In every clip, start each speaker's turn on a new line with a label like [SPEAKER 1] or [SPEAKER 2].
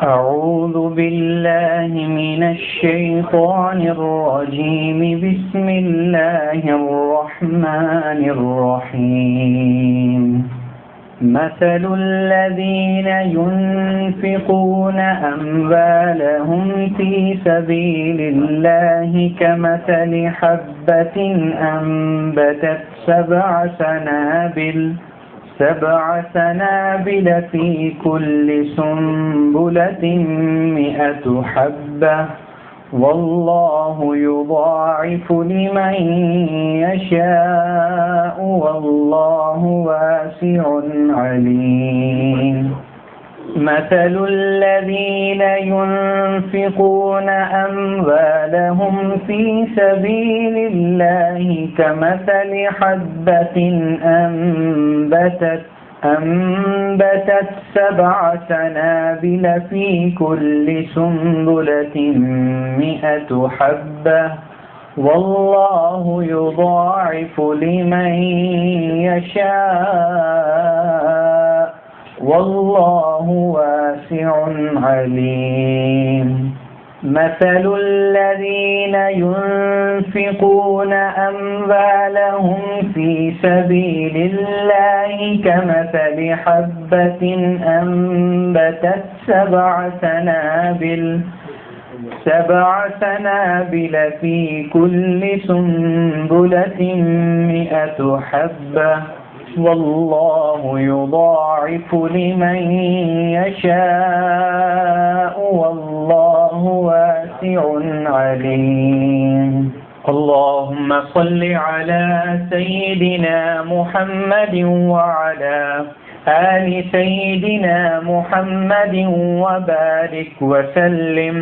[SPEAKER 1] أعوذ بالله من الشيطان الرجيم. بسم الله الرحمن الرحيم. مثل الذين ينفقون أموالهم في سبيل الله كمثل حبة أنبتت سبع سنابل في كل سنبلة 100 حبة والله يضاعف لمن يشاء والله واسع عليم. مثل الذين ينفقون أموالهم في سبيل الله كمثل حبة أنبتت 7 سنابل في كل سنبلة 100 حبة والله يضاعف لمن يشاء والله واسع عليم. مثل الذين ينفقون أموالهم في سبيل الله كمثل حبة أنبتت 7 سنابل في كل سنبلة 100 حبة والله يضاعف لمن يشاء والله واسع عليم. اللهم صل على سيدنا محمد وعلى آل سيدنا محمد وبارك وسلم.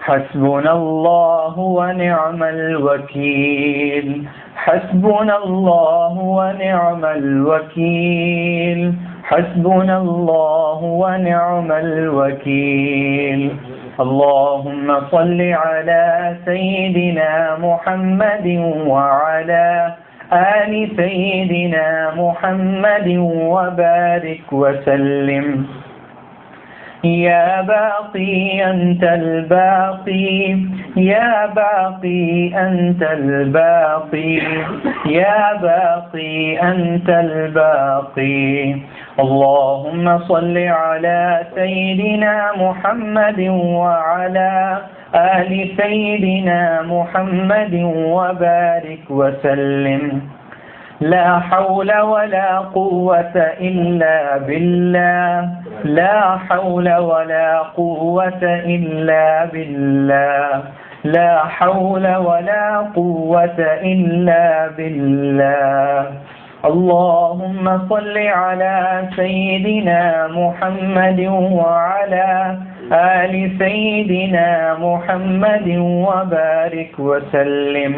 [SPEAKER 1] حسبنا الله ونعم الوكيل. حسبنا الله ونعم الوكيل. حسبنا الله ونعم الوكيل. اللهم صل على سيدنا محمد وعلى آل سيدنا محمد وبارك وسلم. يا باقي أنت الباقي، يا باقي أنت الباقي، يا باقي أنت الباقي. اللهم صل على سيدنا محمد وعلى آل سيدنا محمد وبارك وسلم. لا حول ولا قوة إلا بالله، لا حول ولا قوة إلا بالله، لا حول ولا قوة إلا بالله. اللهم صل على سيدنا محمد وعلى آل سيدنا محمد وبارك وسلم.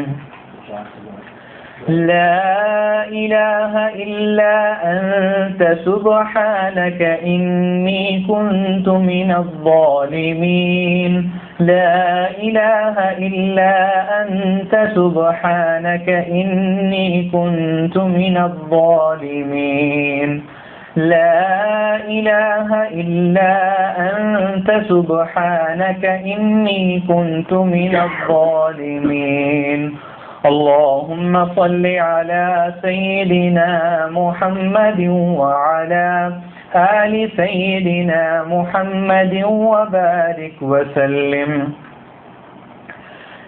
[SPEAKER 1] لا إله إلا أنت سبحانك إني كنت من الظالمين. لا إله إلا أنت سبحانك إني كنت من الظالمين. لا إله إلا أنت سبحانك إني كنت من الظالمين. اللهم صل على سيدنا محمد وعلى آل سيدنا محمد وبارك وسلم.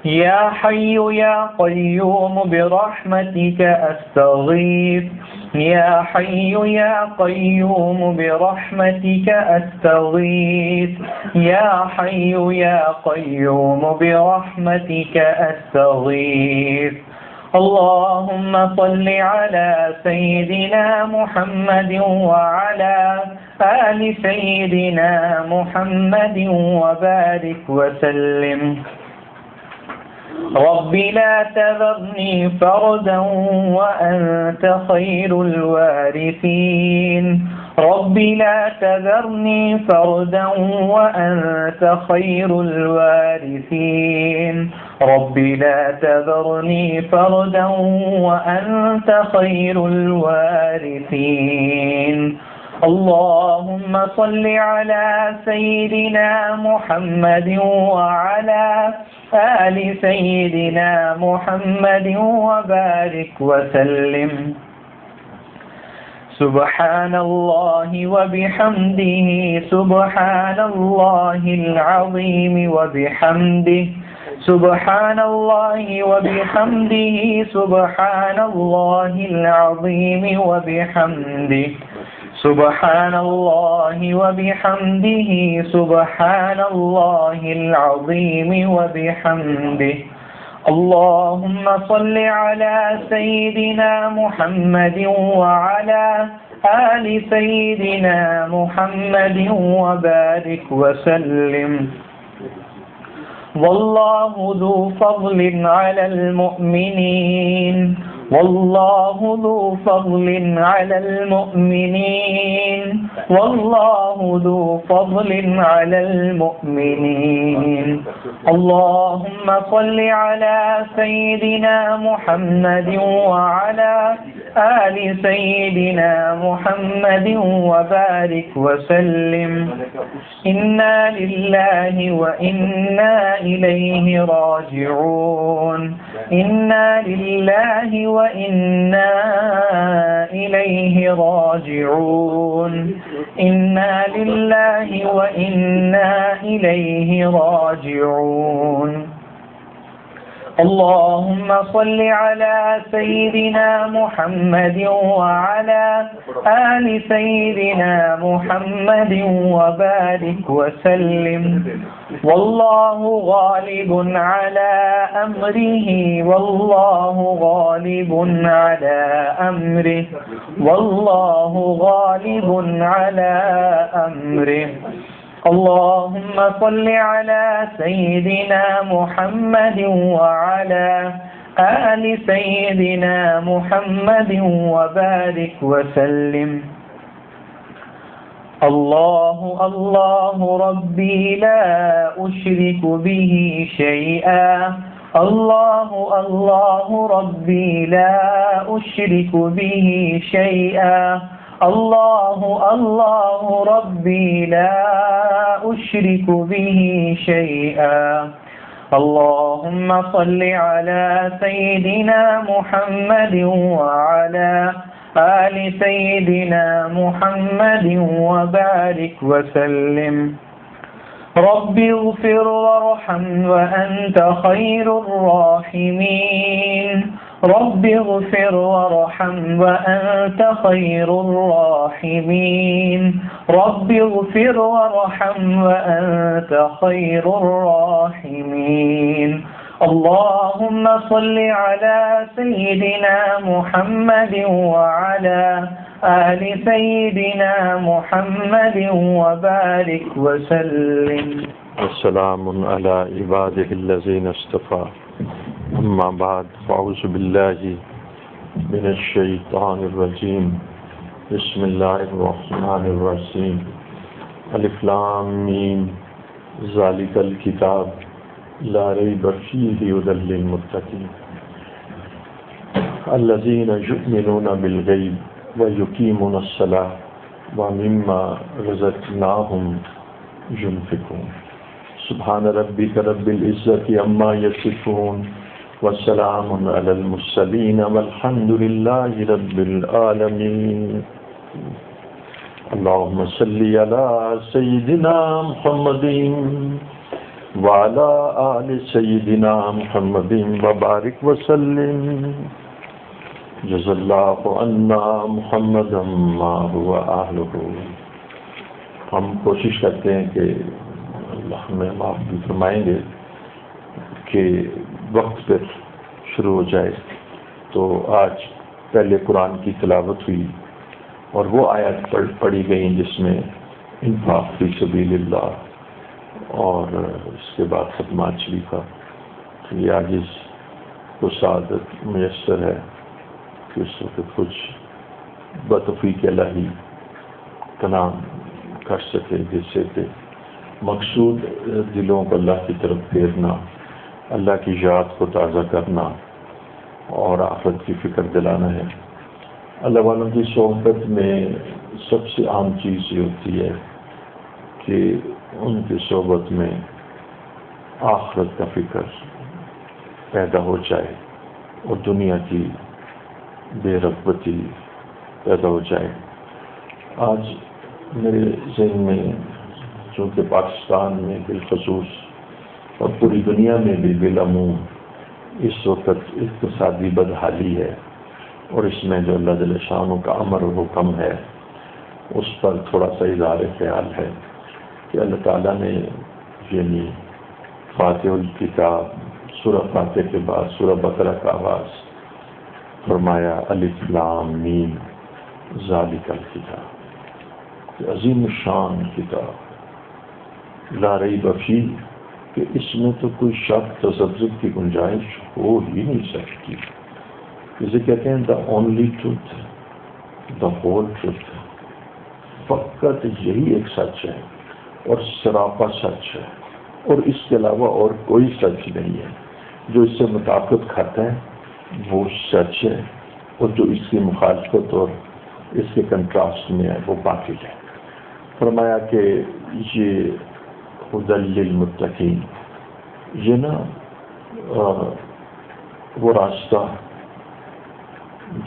[SPEAKER 1] يا حي يا قيوم برحمتك أستغيث. يا حي يا قيوم برحمتك أستغيث. يا حي يا قيوم برحمتك أستغيث. اللهم صل على سيدنا محمد وعلى آل سيدنا محمد وبارك وسلم. رب لا تذرني فردا وأنت خير الوارثين. رب لا تذرني فردا وأنت خير الوارثين. رب لا تذرني فردا وأنت خير الوارثين. اللهم صل على سيدنا محمد وعلى آل سيدنا محمد وبارك وسلم. سبحان الله وبحمده سبحان الله العظيم وبحمده سبحان الله وبحمده سبحان الله العظيم وبحمده سبحان الله وبحمده سبحان الله العظيم وبحمده. اللهم صل على سيدنا محمد وعلى آل سيدنا محمد وبارك وسلم. والله ذو فضل على المؤمنين والله ذو فضل على المؤمنين والله ذو فضل على المؤمنين. اللهم صل على سيدنا محمد وعلى آل سيدنا محمد وبارك وسلم. إنا لله وإنا إليه راجعون. إنا لله وإنا إليه راجعون. إنا لله وإنا إليه راجعون. اللهم صل على سيدنا محمد وعلى آل سيدنا محمد وبارك وسلم. والله غالب على أمره والله غالب على أمره والله غالب على أمره. اللهم صل على سيدنا محمد وعلى آل سيدنا محمد وبارك وسلم. الله الله ربي لا أشرك به شيئا. الله الله ربي لا أشرك به شيئا. الله الله ربي لا أشرك به شيئا. اللهم صل على سيدنا محمد وعلى آل سيدنا محمد وبارك وسلم. رب اغفر وارحم وأنت خير الراحمين. رب اغفر وارحم وأنت خير الراحمين. رب اغفر وارحم وأنت خير الراحمين. اللهم صل على سيدنا محمد وعلى آل سيدنا محمد وبارك وسلم.
[SPEAKER 2] والسلام على عباده الذين اصطفى. أما بعد فأعوذ بالله من الشيطان الرجيم. بسم الله الرحمن الرحيم. الف لام میم ذلك الكتاب لا ريب فيه هدى للمتقين الذين يؤمنون بالغيب ويقيمون الصلاة ومما رزقناهم ينفقون. سبحان ربك رب العزة عما يصفون والسلام على المرسلين والحمد لله رب العالمين. اللهم صل على سيدنا محمد وعلى آل سيدنا محمد وبارك وسلم. جزا اللہ عنا محمدا ما هو اہلہ. ہم کوشش کرتے ہیں کہ اللہ ہمیں معاف بھی فرمائیں گے کہ وقت پر شروع ہو جائے. تو آج پہلے قرآن کی تلاوت ہوئی اور وہ آیت پڑھی گئی جس میں انفاق فی سبیل اللہ اور اس کے بعد ختمات شریفہ. یہ آج اس کو سعادت میسر ہے کہ اس وقت کچھ بتوفیق الہی کلام کر سکے، جس سے کہ مقصود دلوں کو اللہ کی طرف پھیرنا، اللہ کی یاد کو تازہ کرنا اور آخرت کی فکر دلانا ہے. اللہ والوں کی صحبت میں سب سے عام چیز یہ ہوتی ہے کہ ان کی صحبت میں آخرت کا فکر پیدا ہو جائے اور دنیا کی بے رغبتی پیدا ہو جائے. آج میرے ذہن میں چونکہ پاکستان میں بالخصوص اور پوری دنیا میں بھی بالعموم اس وقت اقتصادی بدحالی ہے، اور اس میں جو اللہ جل شانہ کا امر و حکم ہے اس پر تھوڑا سا اظہار خیال ہے کہ اللہ تعالیٰ نے یعنی فاتح الکتاب سورہ فاتح کے بعد سورہ بقرہ کا آغاز فرمایا الف لام میم ذالک الکتاب، عظیم الشان کتاب لا ریب فیہ، کہ اس میں تو کوئی شک تذبذب کی گنجائش ہو ہی نہیں سکتی. اسے کہتے ہیں the only truth, the whole truth, فقط یہی ایک سچ ہے اور سراپا سچ ہے، اور اس کے علاوہ اور کوئی سچ نہیں ہے. جو اس سے مطابقت کھاتا ہے وہ سچ ہے، اور جو اس کی مخالفت اور اس کے کنٹراسٹ میں ہے وہ باطل ہے. فرمایا کہ یہ ہدی للمتقین، یہ نا وہ راستہ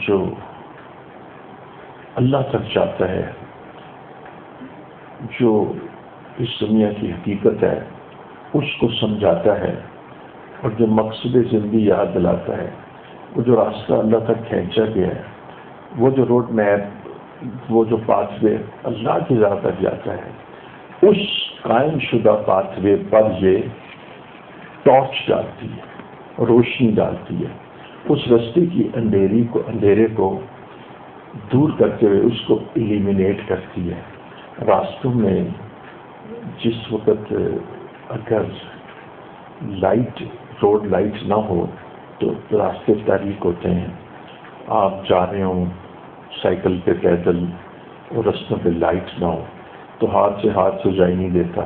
[SPEAKER 2] جو اللہ تک جاتا ہے، جو اس دنیا کی حقیقت ہے اس کو سمجھاتا ہے، اور جو مقصد زندگی یاد دلاتا ہے، وہ جو راستہ اللہ تک کھینچا گیا ہے، وہ جو روڈ میپ، وہ جو پاتھ وے اللہ کی ذات تک جاتا ہے، اس قائم شدہ پاتھ وے پر یہ ٹارچ ڈالتی ہے، روشنی ڈالتی ہے، اس راستے کی اندھیرے کو دور کرتے ہوئے اس کو ایلیمینیٹ کرتی ہے. راستوں میں جس وقت اگر روڈ لائٹ نہ ہو تو راستے تاریک ہوتے ہیں. آپ جا رہے ہوں سائیکل پہ، پیدل، اور رستوں پہ لائٹ نہ ہو تو ہاتھ سے جائی نہیں دیتا.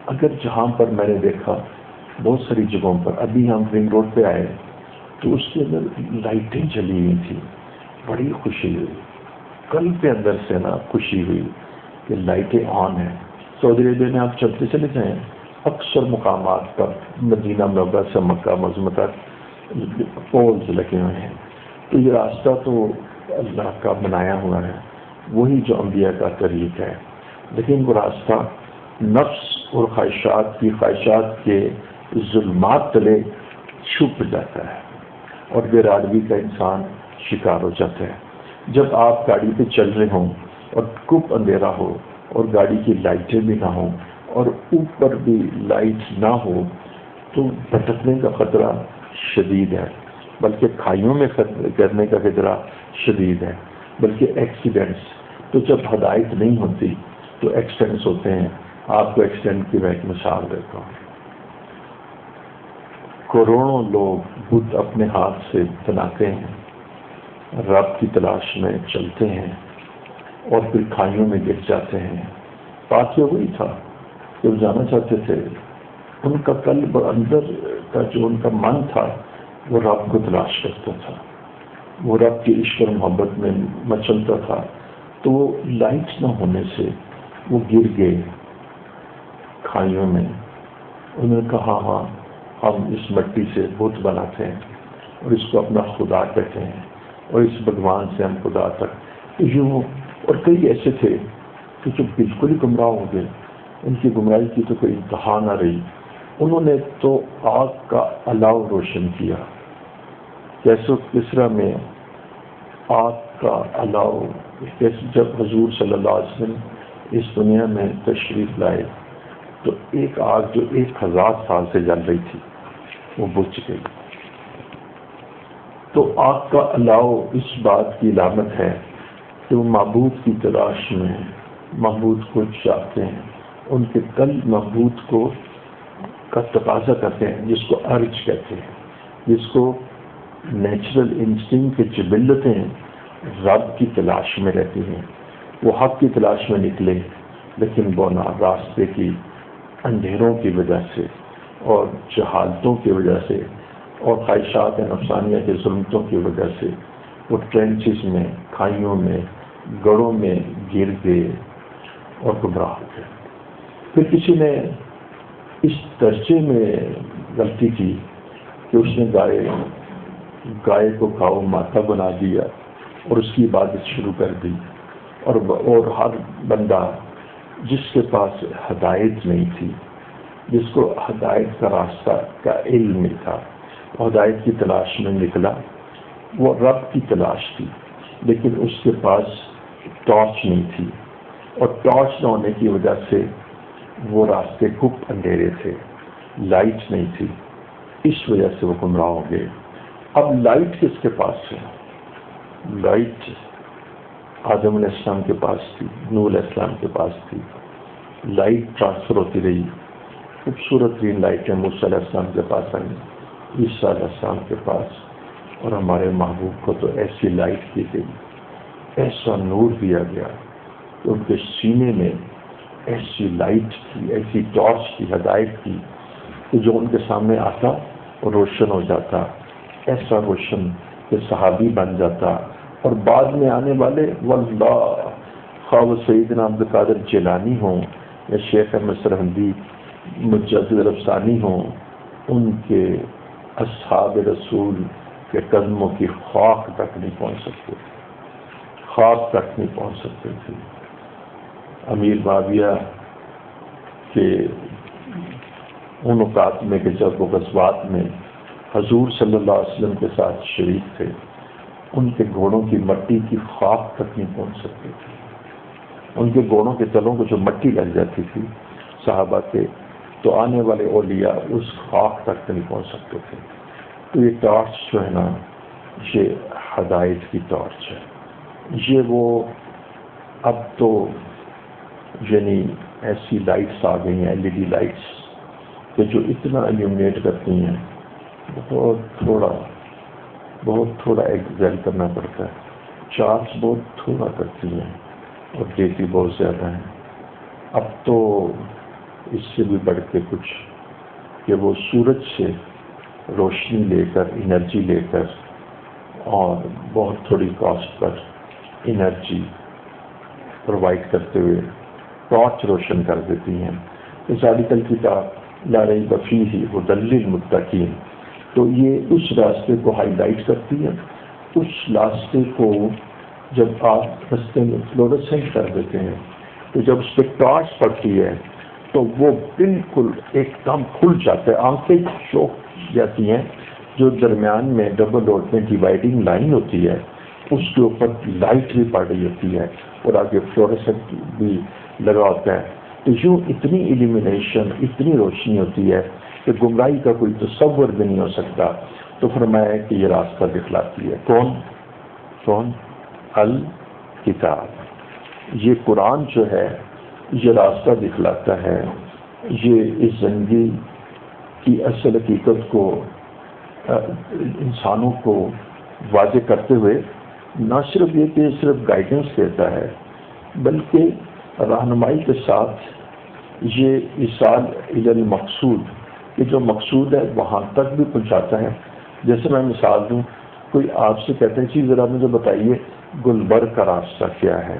[SPEAKER 2] اگر جہاں پر میں نے دیکھا بہت ساری جگہوں پر، ابھی ہم رنگ روڈ پہ آئے تو اس کے اندر لائٹیں جلی ہوئی تھیں، بڑی خوشی ہوئی، قلب کے اندر سے نا خوشی ہوئی کہ لائٹیں آن ہیں. سعودی عربیہ میں آپ چلتے چلے جائیں، اکثر مقامات پر مدینہ منورہ سے مکہ معظمہ تک پولز لگے ہوئے ہیں. تو یہ راستہ تو اللہ کا بنایا ہوا ہے، وہی جو انبیاء کا طریق ہے، لیکن وہ راستہ نفس اور خواہشات کے ظلمات تلے چھپ جاتا ہے، اور بے رادبی کا انسان شکار ہو جاتا ہے. جب آپ گاڑی پہ چل رہے ہوں اور خوب اندھیرا ہو اور گاڑی کی لائٹیں بھی نہ ہوں اور اوپر بھی لائٹ نہ ہو تو بھٹکنے کا خطرہ شدید ہے، بلکہ کھائیوں میں گرنے کا خطرہ شدید ہے، بلکہ ایکسیڈنٹس. تو جب ہدایت نہیں ہوتی تو ایکسیڈنٹس ہوتے ہیں. آپ کو ایکسیڈنٹ کی میں ایک مثال دیتا ہوں. کروڑوں لوگ بت اپنے ہاتھ سے بناتے ہیں، رب کی تلاش میں چلتے ہیں اور پھر کھائیوں میں گر جاتے ہیں. بات یہ وہی تھا کہ وہ جانا چاہتے تھے، ان کا قلب اندر کا جو ان کا من تھا وہ رب کو تلاش کرتا تھا، وہ رب کی عشق اور محبت میں مچلتا تھا. تو وہ لائٹ نہ ہونے سے وہ گر گئے کھائیوں میں. انہوں نے کہا ہاں ہم اس مٹی سے بت بناتے ہیں اور اس کو اپنا خدا کہتے ہیں، اور اس بھگوان سے ہم خدا تک یوں. اور کئی ایسے تھے کہ جو بالکل ہی گمراہ ہو گئے، ان کی گمراہی کی تو کوئی انتہا نہ رہی. انہوں نے تو آگ کا الاؤ روشن کیا. کیسو کسرا میں آگ کا الاؤ، جب حضور صلی اللہ علیہ وسلم اس دنیا میں تشریف لائے تو ایک آگ جو 1000 سال سے جل رہی تھی وہ بجھ گئی. تو آگ کا الاؤ اس بات کی علامت ہے کہ وہ معبود کی تلاش میں معبود کو چاہتے ہیں، ان کے قلب معبود کو کا تقاضا کرتے ہیں، جس کو ارج کہتے ہیں، جس کو نیچرل انسٹنکٹ کی جبلتیں رب کی تلاش میں رہتی ہیں. وہ حق کی تلاش میں نکلے، لیکن وہ راستے کی اندھیروں کی وجہ سے اور جہالتوں کی وجہ سے اور خواہشات نفسانیہ کے ظلمتوں کی وجہ سے وہ ٹرینچز میں، کھائیوں میں، گڑھوں میں گر گئے اور گمراہ ہو گئے۔ پھر کسی نے اس درجے میں غلطی کی کہ اس نے گائے کو گاؤ ماتا بنا دیا اور اس کی عبادت شروع کر دی، اور ہر بندہ جس کے پاس ہدایت نہیں تھی، جس کو ہدایت کا راستہ کا علم نہیں تھا، وہ ہدایت کی تلاش میں نکلا، وہ رب کی تلاش تھی، لیکن اس کے پاس ٹارچ نہیں تھی، اور ٹارچ نہ ہونے کی وجہ سے وہ راستے گپ اندھیرے تھے، لائٹ نہیں تھی، اس وجہ سے وہ گمراہ ہو گئے۔ اب لائٹ کس کے پاس ہے؟ لائٹ آدم علیہ السلام کے پاس تھی، نوح علیہ السلام کے پاس تھی، لائٹ ٹرانسفر ہوتی رہی، خوبصورت ترین لائٹیں موسیٰ علیہ السلام کے پاس آئیں، عیسیٰ علیہ السلام کے پاس، اور ہمارے محبوب کو تو ایسی لائٹ دی گئی، ایسا نور دیا گیا کہ ان کے سینے میں ایسی لائٹ کی، ایسی ٹارچ کی، ہدایت کی کہ جو ان کے سامنے آتا وہ روشن ہو جاتا، ایسا روشن کہ صحابی بن جاتا، اور بعد میں آنے والے واللہ خواہ وہ سیدنا عبد القادر جیلانی ہوں یا شیخ احمد سرہندی مجدد رفسانی ہوں، ان کے اصحاب رسول کے قدموں کی خاک تک نہیں پہنچ سکتے، خاک تک نہیں پہنچ سکتے تھے۔ امیر معاویہ کے ان اوقات میں کہ جب وہ غزوات میں حضور صلی اللہ علیہ وسلم کے ساتھ شریک تھے، ان کے گھوڑوں کی مٹی کی خاک تک نہیں پہنچ سکتے تھے، ان کے گھوڑوں کے تلوں کو جو مٹی لگ جاتی تھی صحابہ کے، تو آنے والے اولیاء اس خاک تک نہیں پہنچ سکتے تھے۔ تو یہ ٹارچ جو ہے نا، یہ ہدایت کی ٹارچ ہے، یہ وہ اب تو یعنی ایسی لائٹس آ گئی ہیں، LED لائٹس، کہ جو اتنا ایلیومینیٹ کرتی ہیں، بہت تھوڑا ایگزائل کرنا پڑتا ہے، چارج بہت تھوڑا کرتی ہیں اور دیتی بہت زیادہ ہیں۔ اب تو اس سے بھی بڑھ کے کچھ کہ وہ سورج سے روشنی لے کر، انرجی لے کر، اور بہت تھوڑی کاسٹ پر انرجی پرووائڈ کرتے ہوئے ٹارچ روشن کر دیتی ہیں۔ ذالک الکتاب لا ریب فیہ ھدی للمتقین، تو یہ اس راستے کو ہائی لائٹ کرتی ہے، اس راستے کو جب آپ راستے میں فلورسنٹ کر دیتے ہیں تو جب اس پہ ٹارچ پڑتی ہے تو وہ بالکل ایک دم کھل جاتا ہے، آنکھیں چوک جاتی ہیں، جو درمیان میں ڈبل ڈاٹ میں ڈیوائڈنگ لائن ہوتی ہے اس کے اوپر لائٹ بھی پڑ رہی ہوتی ہے اور آگے فلورسنٹ بھی لگا ہوتا ہے، تو یوں اتنی ایلیمینیشن، اتنی روشنی ہوتی ہے کہ گمراہی کا کوئی تصور بھی نہیں ہو سکتا۔ تو فرمایا ہے کہ یہ راستہ دکھلاتی ہے کون؟ الکتاب، یہ قرآن جو ہے یہ راستہ دکھلاتا ہے، یہ اس زندگی کی اصل حقیقت کو انسانوں کو واضح کرتے ہوئے نہ صرف یہ کہ صرف گائیڈنس دیتا ہے، بلکہ رہنمائی کے ساتھ یہ ایصال الی المقصود، کہ جو مقصود ہے وہاں تک بھی پہنچاتا ہے۔ جیسے میں مثال دوں، کوئی آپ سے کہتے ہیں چیز ذرا مجھے بتائیے گلبرگ کا راستہ کیا ہے،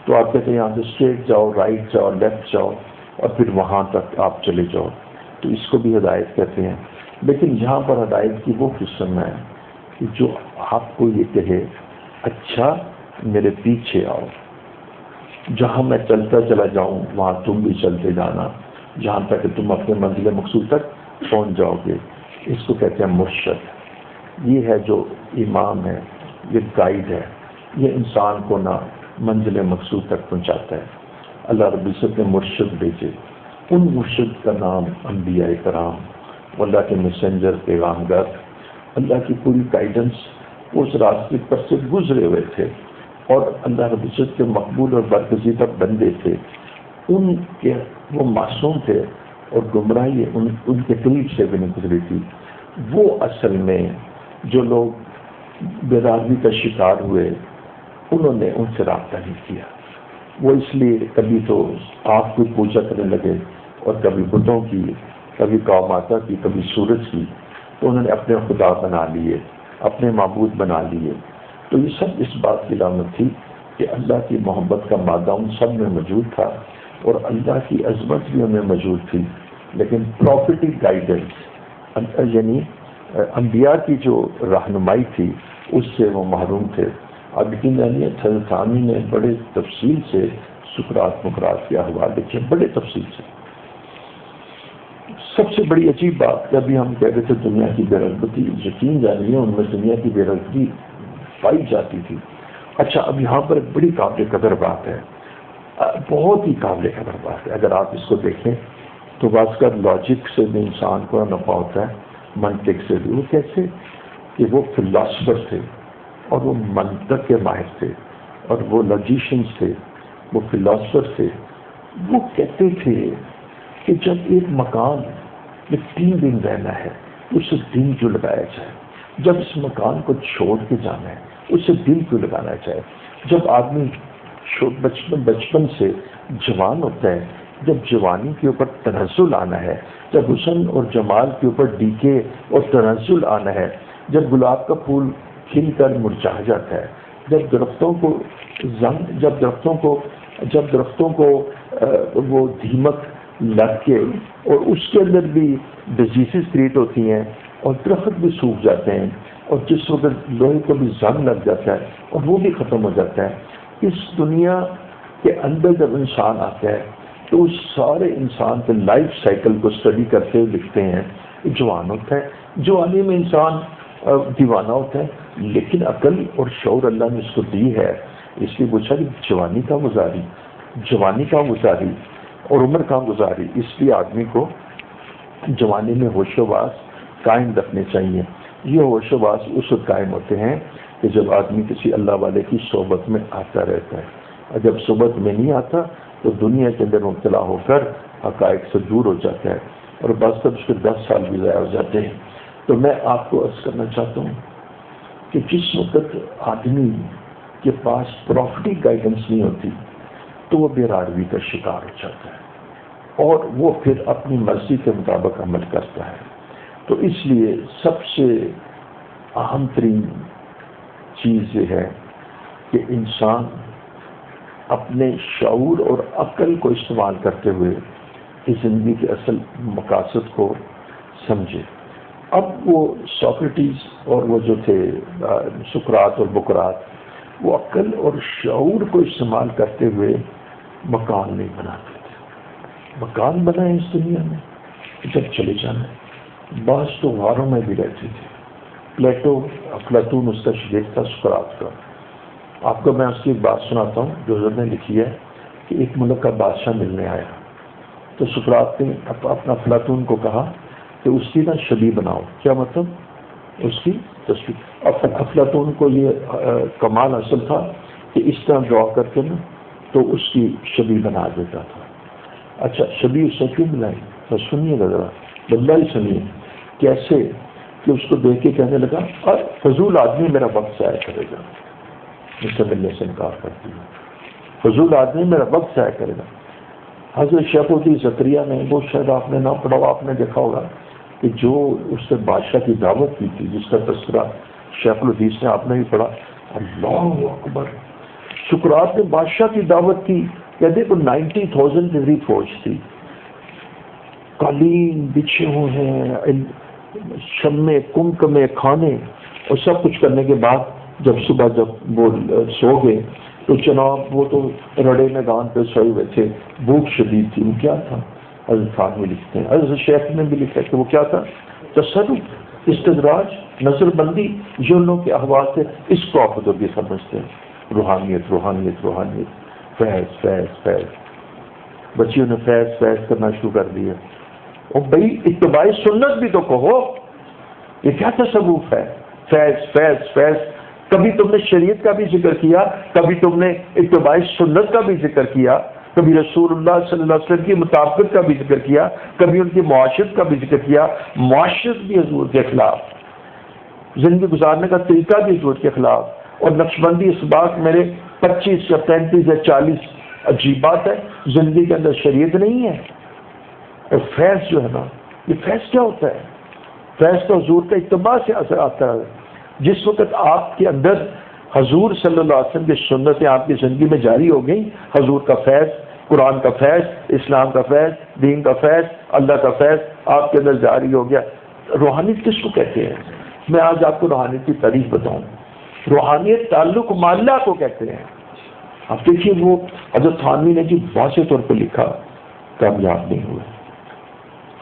[SPEAKER 2] تو آپ کہتے ہیں یہاں سے اسٹریٹ جاؤ، رائٹ جاؤ، لیفٹ جاؤ، اور پھر وہاں تک آپ چلے جاؤ، تو اس کو بھی ہدایت کہتے ہیں۔ لیکن یہاں پر ہدایت کی وہ قسم ہے کہ جو آپ کو یہ کہے اچھا میرے پیچھے آؤ، جہاں میں چلتا چلا جاؤں وہاں تم بھی چلتے جانا، جہاں تک کہ تم اپنے منزل مقصود تک پہنچ جاؤ گے، اس کو کہتے ہیں مرشد۔ یہ ہے جو امام ہے، یہ گائیڈ ہے، یہ انسان کو نہ منزل مقصود تک پہنچاتا ہے۔ اللہ رب العزت نے مرشد بھیجے، ان مرشد کا نام انبیاء کرام، اللہ کے میسنجر، پیغام گر، اللہ کی پوری گائیڈنس اس راستے پر سے گزرے ہوئے تھے، اور اللہ رب العزت کے مقبول اور برگزیدہ بندے تھے، ان کے وہ معصوم تھے اور گمراہی ان کے قریب سے بھی نہیں گزری تھی۔ وہ اصل میں جو لوگ بیداری کا شکار ہوئے انہوں نے ان سے رابطہ نہیں کیا، وہ اس لیے کبھی تو آپ کو پوجا کرنے لگے اور کبھی بتوں کی، کبھی گاؤ ماتا کی، کبھی سورج کی، تو انہوں نے اپنے خدا بنا لیے، اپنے معبود بنا لیے۔ تو یہ سب اس بات کی علامت تھی کہ اللہ کی محبت کا مادہ ان سب میں موجود تھا اور اللہ کی عظمت بھی ان میں موجود تھی، لیکن پروفیٹک گائیڈنس یعنی انبیاء کی جو رہنمائی تھی اس سے وہ محروم تھے۔ اب یقین جانیے حضرت ثانی نے بڑے تفصیل سے سقراط مقراط کے احوال لکھے، بڑے تفصیل سے۔ سب سے بڑی عجیب بات کہ ابھی ہم کہہ رہے تھے دنیا کی بے رغبتی، یقین جانیے ان میں دنیا کی بے رغبتی پائی جاتی تھی۔ اچھا اب یہاں پر ایک بڑی قابل قدر بات ہے، بہت ہی قابل قدر بات ہے۔ اگر آپ اس کو دیکھیں تو بعض کا لاجک سے بھی انسان کو نفع ہوتا ہے، منطق سے بھی۔ وہ کیسے کہ وہ فلاسفر تھے اور وہ منطق کے ماہر تھے اور وہ لاجیشنز تھے، وہ فلاسفر تھے۔ وہ کہتے تھے کہ جب ایک مکان میں 3 دن رہنا ہے اسے دن کیوں لگایا جائے، جب اس مکان کو چھوڑ کے جانا ہے اسے دل کیوں لگانا چاہے۔ جب آدمی بچپن سے جوان ہوتا ہے، جب جوانی کے اوپر تنزل آنا ہے، جب حسن اور جمال کے اوپر ڈیکے اور تنزل آنا ہے، جب گلاب کا پھول کھل کر مرجھا جاتا ہے، جب درختوں کو وہ دیمک لگ کے اور اس کے اندر بھی ڈیزیزز کریٹ ہوتی ہیں اور درخت بھی سوکھ جاتے ہیں، اور جس وقت لوہے کو بھی زنگ لگ جاتا ہے اور وہ بھی ختم ہو جاتا ہے۔ اس دنیا کے اندر جب انسان آتا ہے تو اس سارے انسان کے لائف سائیکل کو اسٹڈی کرتے ہوئے لکھتے ہیں۔ جوان ہوتا ہے، جوانی میں انسان دیوانہ ہوتا ہے، لیکن عقل اور شعور اللہ نے اس کو دی ہے، اس لیے پوچھا کہ جوانی کا گزاری اور عمر کا گزاری۔ اس لیے آدمی کو جوانی میں ہوش و واس قائم رکھنے چاہیے۔ یہ ہوش و واس اس وقت قائم ہوتے ہیں کہ جب آدمی کسی اللہ والے کی صحبت میں آتا رہتا ہے، اور جب صحبت میں نہیں آتا تو دنیا کے اندر مبتلا ہو کر حقائق سے دور ہو جاتا ہے، اور بعض تب اس کے 10 سال بھی ضائع ہو جاتے ہیں۔ تو میں آپ کو عرض کرنا چاہتا ہوں کہ جس وقت آدمی کے پاس پروفٹی گائیڈنس نہیں ہوتی تو وہ بے راروی کا شکار ہو جاتا ہے اور وہ پھر اپنی مرضی کے مطابق عمل کرتا ہے۔ تو اس لیے سب سے اہم ترین چیز یہ ہے کہ انسان اپنے شعور اور عقل کو استعمال کرتے ہوئے اس زندگی کے اصل مقاصد کو سمجھے۔ اب وہ سوکریٹیز اور وہ جو تھے سقراط اور بقراط، وہ عقل اور شعور کو استعمال کرتے ہوئے مکان نہیں بناتے تھے۔ مکان بنائے اس دنیا میں جب چلے جانا ہے۔ بعض تو غاروں میں بھی رہتے تھے۔ افلاطون اس کا شریک تھا سقراط کا۔ آپ کو میں اس کی ایک بات سناتا ہوں جو حضرت نے لکھی ہے کہ ایک ملک کا بادشاہ ملنے آیا تو سقراط نے اپنا افلاطون کو کہا کہ اس کی نا شبیہ بناؤ۔ کیا مطلب؟ اس کی تصویر۔ افلاطون کو یہ کمال حاصل تھا کہ اس طرح ڈرا کر کے نا تو اس کی شبیہ بنا دیتا تھا۔ اچھا شبیہ اس سے کیوں بنائی؟ تو سنیے گا ذرا، بدلا ہی سنیے کیسے کہ اس کو دیکھ کے کہنے لگا اور فضول آدمی میرا وقت ضائع کرے گا، مجھ سے ملنے سے انکار کرتی ہے، فضول آدمی میرا وقت ضائع کرے گا۔ حضرت شیخ الدین زکریہ نے، وہ شاید آپ نے نہ پڑھا، آپ نے دیکھا ہوگا کہ جو اس سے بادشاہ کی دعوت کی تھی، جس کا تذکرہ شیخ الحدیث نے آپ نے بھی پڑھا۔ اللہ اکبر، سقراط نے بادشاہ کی دعوت کی، کہتے کو 90,000 ڈگری فوج تھی، قالین بچھے ہوئے ہیں، شمے کمکمے کھانے اور سب کچھ کرنے کے بعد جب صبح جب وہ سو گئے تو جناب وہ تو رڑے میدان پہ سوئے ہوئے تھے، بھوک شدید تھی۔ وہ کیا تھا؟ حضرت خان میں لکھتے ہیں، حضرت شیخ نے بھی لکھا کہ وہ کیا تھا؟ تصرف، استدراج، نظر بندی، جو لوگوں کے احوال سے اس کو آپ بھی سمجھتے ہیں۔ روحانیت روحانیت روحانیت، فیض فیض فیض، بچیوں نے فیض فیض کرنا شروع کر دیا۔ اور بھائی اتباع سنت بھی تو کہو، یہ کیا تصوف ہے؟ فیض فیض فیض۔ کبھی تم نے شریعت کا بھی ذکر کیا، کبھی تم نے اتباع سنت کا بھی ذکر کیا، کبھی رسول اللہ صلی اللہ علیہ وسلم کی مطابقت کا بھی ذکر کیا، کبھی ان کی معاشرت کا بھی ذکر کیا۔ معاشرت بھی حضور کے خلاف، زندگی گزارنے کا طریقہ بھی حضور کے خلاف، اور نقشبندی اس بات میرے 25 یا 35 یا 40 عجیب بات ہے، زندگی کے اندر شریعت نہیں ہے۔ اور فیض جو ہے نا، یہ فیض کیا ہوتا ہے؟ فیض تو حضور کا اتباع سے اثر آتا ہے۔ جس وقت آپ کے اندر حضور صلی اللہ علیہ وسلم کی سنتیں آپ کی زندگی میں جاری ہو گئیں، حضور کا فیض، قرآن کا فیض، اسلام کا فیض، دین کا فیض، اللہ کا فیض آپ کے اندر جاری ہو گیا۔ روحانیت کس کو کہتے ہیں؟ میں آج آپ کو روحانیت کی تعریف بتاؤں۔ روحانیت تعلق مع اللہ کو کہتے ہیں۔ آپ دیکھیے وہ حضرت تھانوی نے جی واضح طور پہ لکھا، کامیاب نہیں ہوئے،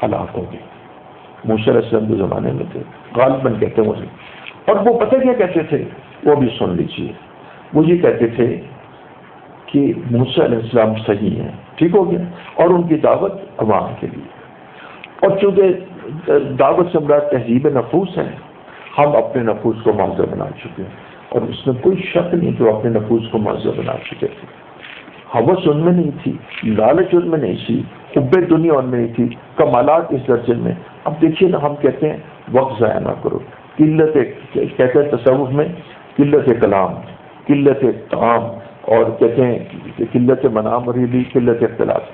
[SPEAKER 2] ہلاک ہو گئے۔ موسیٰ علیہ السلام کے زمانے میں تھے، غالباً کہتے ہیں مجھے، اور وہ پتہ کیا کہتے تھے، وہ بھی سن لیجیے۔ وہ یہ کہتے تھے کہ موسیٰ علیہ السلام صحیح ہیں، ٹھیک ہو گیا، اور ان کی دعوت عوام کے لیے، اور چونکہ دعوت سے مراد تہذیب نفوس ہے، ہم اپنے نفوس کو معذب بنا چکے ہیں، اور اس میں کوئی شک نہیں کہ وہ اپنے نفوس کو معذب بنا چکے تھے۔ ہوس ان میں نہیں تھی، لالچ ان میں نہیں تھی، حب دنیا ان میں نہیں تھی، کمالات اس درجے میں۔ اب دیکھیے نا، ہم کہتے ہیں وقت ضائع نہ کرو، قلت کہتے ہیں تصوف میں قلت کلام، قلت طعام، اور کہتے ہیں کہ قلت منام ریلی، قلت اختلاط۔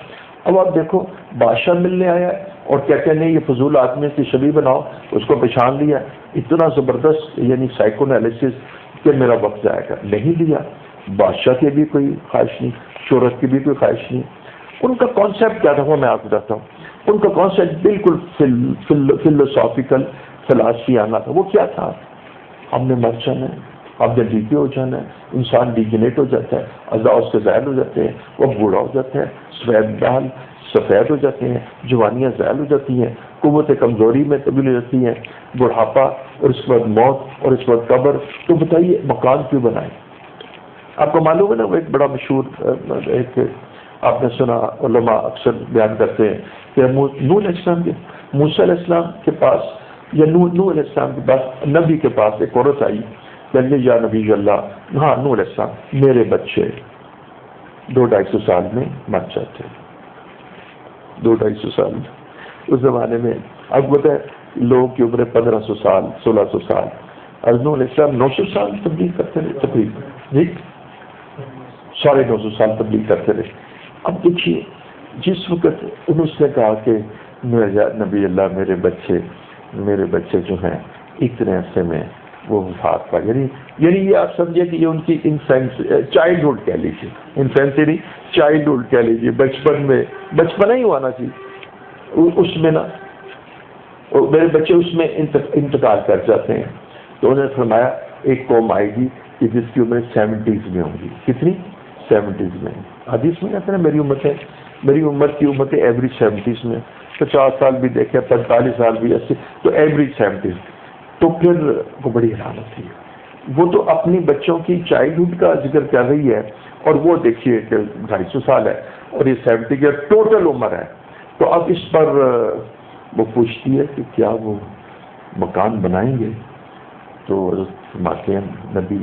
[SPEAKER 2] اب آپ دیکھو، بادشاہ ملنے آیا ہے اور کہتے ہیں نہیں یہ فضول آدمی کی شبیہ بناؤ، اس کو پہچان لیا، اتنا زبردست یعنی سائیکو انالیسس کہ میرا وقت ضائع کر نہیں لیا۔ بادشاہ کی بھی کوئی خواہش نہیں، شہرت کی بھی کوئی خواہش نہیں۔ ان کا کانسیپٹ کیا تھا وہ میں آپ کو بتاتا ہوں۔ ان کا کانسیپٹ بالکل فلسافیکل فلاسفی آنا تھا۔ وہ کیا تھا؟ ہم نے مر جانا ہے، اب نے ڈیپی ہو جانا ہے، انسان ڈیجنیٹ ہو جاتا ہے، اعضاء اس کے زائل ہو جاتے ہیں، وہ بوڑھا ہو جاتا ہے، سفید ہو جاتے ہیں، جوانیاں زائل ہو جاتی ہیں، قوت کمزوری میں تبدیل ہو جاتی ہے، بڑھاپا، اور اس کے بعد موت، اور اس کے بعد قبر۔ تو بتائیے مکان کیوں بنائیں؟ آپ کو معلوم ہے نا، وہ ایک بڑا مشہور ایک آپ نے سنا، علماء اکثر بیان کرتے ہیں کہ نوح علیہ السلام کے موسیٰ علیہ السلام کے پاس، یا نوح علیہ السلام کے پاس، نبی کے پاس ایک عورت آئی، کہنے یا نبی اللہ، ہاں نوح علیہ السلام، میرے بچے 200-250 سال میں مر جاتے ہیں، 200-250 سال میں۔ اس زمانے میں اب بتا ہے لوگوں کی عمریں 1500 سال، 1600 سال، اور نوح علیہ السلام 900 سال تبلیغ کرتے رہے، تقریباً جی 950 سال تبلیغ کرتے رہے۔ اب دیکھیے جس وقت انہوں نے کہا کہ نبی اللہ میرے بچے جو ہیں اتنے عرصے میں وہ وفات پا، یعنی یہ آپ سمجھے کہ یہ ان کی چائلڈہڈ کہہ لیجیے، انفینسی نہیں، چائلڈہڈ کہہ لیجیے، بچپنا ہی ہوا نا جی اس میں نا، میرے بچے اس میں انتقال کر جاتے ہیں۔ تو انہوں نے فرمایا ایک قوم آئے گی کہ جس کی عمر 70s میں ہوں گی۔ کتنی؟ 70s میں۔ حدیث میں کہتے ہیں میری عمر کی عمر ایوریج 70s میں، 50 سال بھی دیکھے، 45 سال بھی، 80، تو ایوریج 70s۔ تو پھر وہ بڑی حیران ہوتی ہے، وہ تو اپنی بچوں کی چائلڈہڈ کا ذکر کر رہی ہے، اور وہ دیکھیے کہ 250 سال ہے اور یہ 70 کی ٹوٹل عمر ہے۔ تو اب اس پر وہ پوچھتی ہے کہ کیا وہ مکان بنائیں گے؟ تو فرماتے ہیں نبی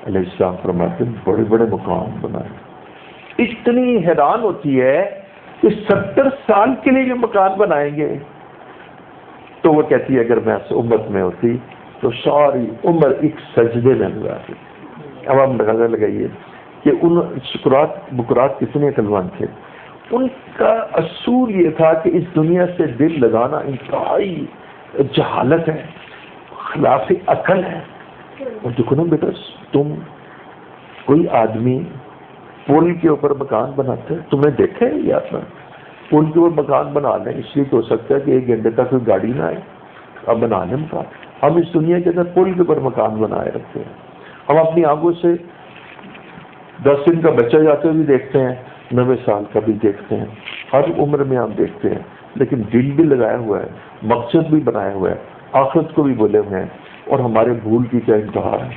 [SPEAKER 2] علیہ السلام فرماتے ہیں بڑے بڑے مکان بنائیں۔ اتنی حیران ہوتی ہے کہ 70 سال کے لیے جو مکان بنائیں گے، تو وہ کہتی ہے اگر میں امت میں ہوتی تو ساری عمر ایک سجدے میں گزارتی۔ اب آپ نظر لگائیے کہ ان بکرات کتنے عقلمند تھے۔ ان کا اصول یہ تھا کہ اس دنیا سے دل لگانا انتہائی جہالت ہے، خلاف عقل ہے۔ اور دیکھو نا بیٹا، تم کوئی آدمی پل کے اوپر مکان بناتے، تمہیں دیکھے یا پل کے اوپر مکان بنا لیں، اس لیے تو ہو سکتا ہے کہ 1 گھنٹے تک کوئی گاڑی نہ آئے، اب بنا لیں مکان۔ ہم اس دنیا کے اندر پل کے اوپر مکان بنائے رکھتے ہیں۔ ہم اپنی آنکھوں سے 10 دن کا بچہ جاتے ہوئے بھی دیکھتے ہیں، 90 سال کا بھی دیکھتے ہیں، ہر عمر میں ہم دیکھتے ہیں، لیکن دل بھی لگایا ہوا ہے، مقصد بھی بنایا ہوا ہے، آخرت کو بھی بولے ہوئے ہیں، اور ہمارے بھول کی کیا انتہا ہے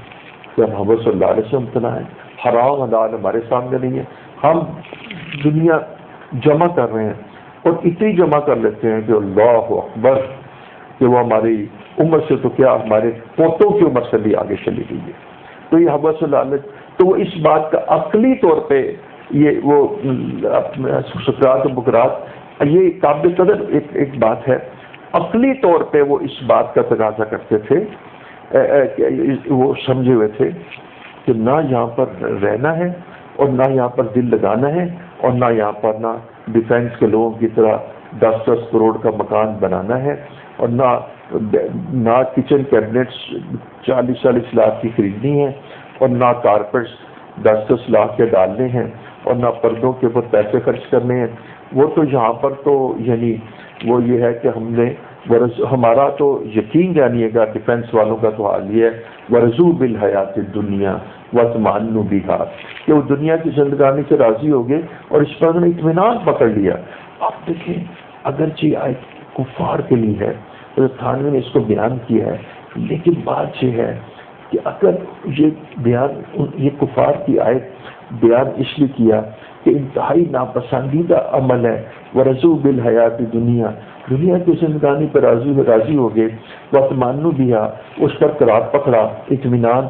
[SPEAKER 2] کہ ہم محمد صلی اللہ علیہ وسلم ممتنع ہے، حرام حلال ہمارے سامنے نہیں ہے، ہم دنیا جمع کر رہے ہیں، اور اتنی جمع کر لیتے ہیں کہ اللہ اکبر کہ وہ ہماری عمر سے تو کیا ہمارے پوتوں کی عمر سے بھی آگے چلی گئی ہے۔ تو یہ محمد صلی اللہ علیہ وسلم تو وہ اس بات کا عقلی طور پہ یہ وہ سکرات و بکرات یہ قابل قدر ایک بات ہے، عقلی طور پہ وہ اس بات کا تقاضا کرتے تھے، وہ سمجھے ہوئے تھے کہ نہ یہاں پر رہنا ہے اور نہ یہاں پر دل لگانا ہے، اور نہ یہاں پر نہ ڈیفینس کے لوگوں کی طرح 10-10 کروڑ کا مکان بنانا ہے، اور نہ کچن کیبنٹس 40-40 لاکھ کی خریدنی ہے، اور نہ کارپیٹس 10-10 لاکھ کے ڈالنے ہیں اور نہ پردوں کے اوپر پیسے خرچ کرنے ہیں. وہ تو یہاں پر تو یعنی وہ یہ ہے کہ ہم نے ہمارا تو یقین جانیے گا ڈیفینس والوں کا تو حال یہ ہے ورزو بالحیات الدنیا واطمئنوا بہا کہ وہ دنیا کی زندگانی سے راضی ہو گئے اور اس پر انہوں نے اطمینان پکڑ لیا. آپ دیکھیں اگرچہ آیت کفار کے لیے ہے، حضرت تھانوی نے اس کو بیان کیا ہے، لیکن بات یہ ہے کہ اگر یہ کفار کی آیت بیان اس لیے کیا کہ انتہائی ناپسندیدہ عمل ہے ورزو بالحیات دنیا کی زندگانی پر راضی ہو گئے واطمئنوا بہا اس پر قرار پکڑا اطمینان،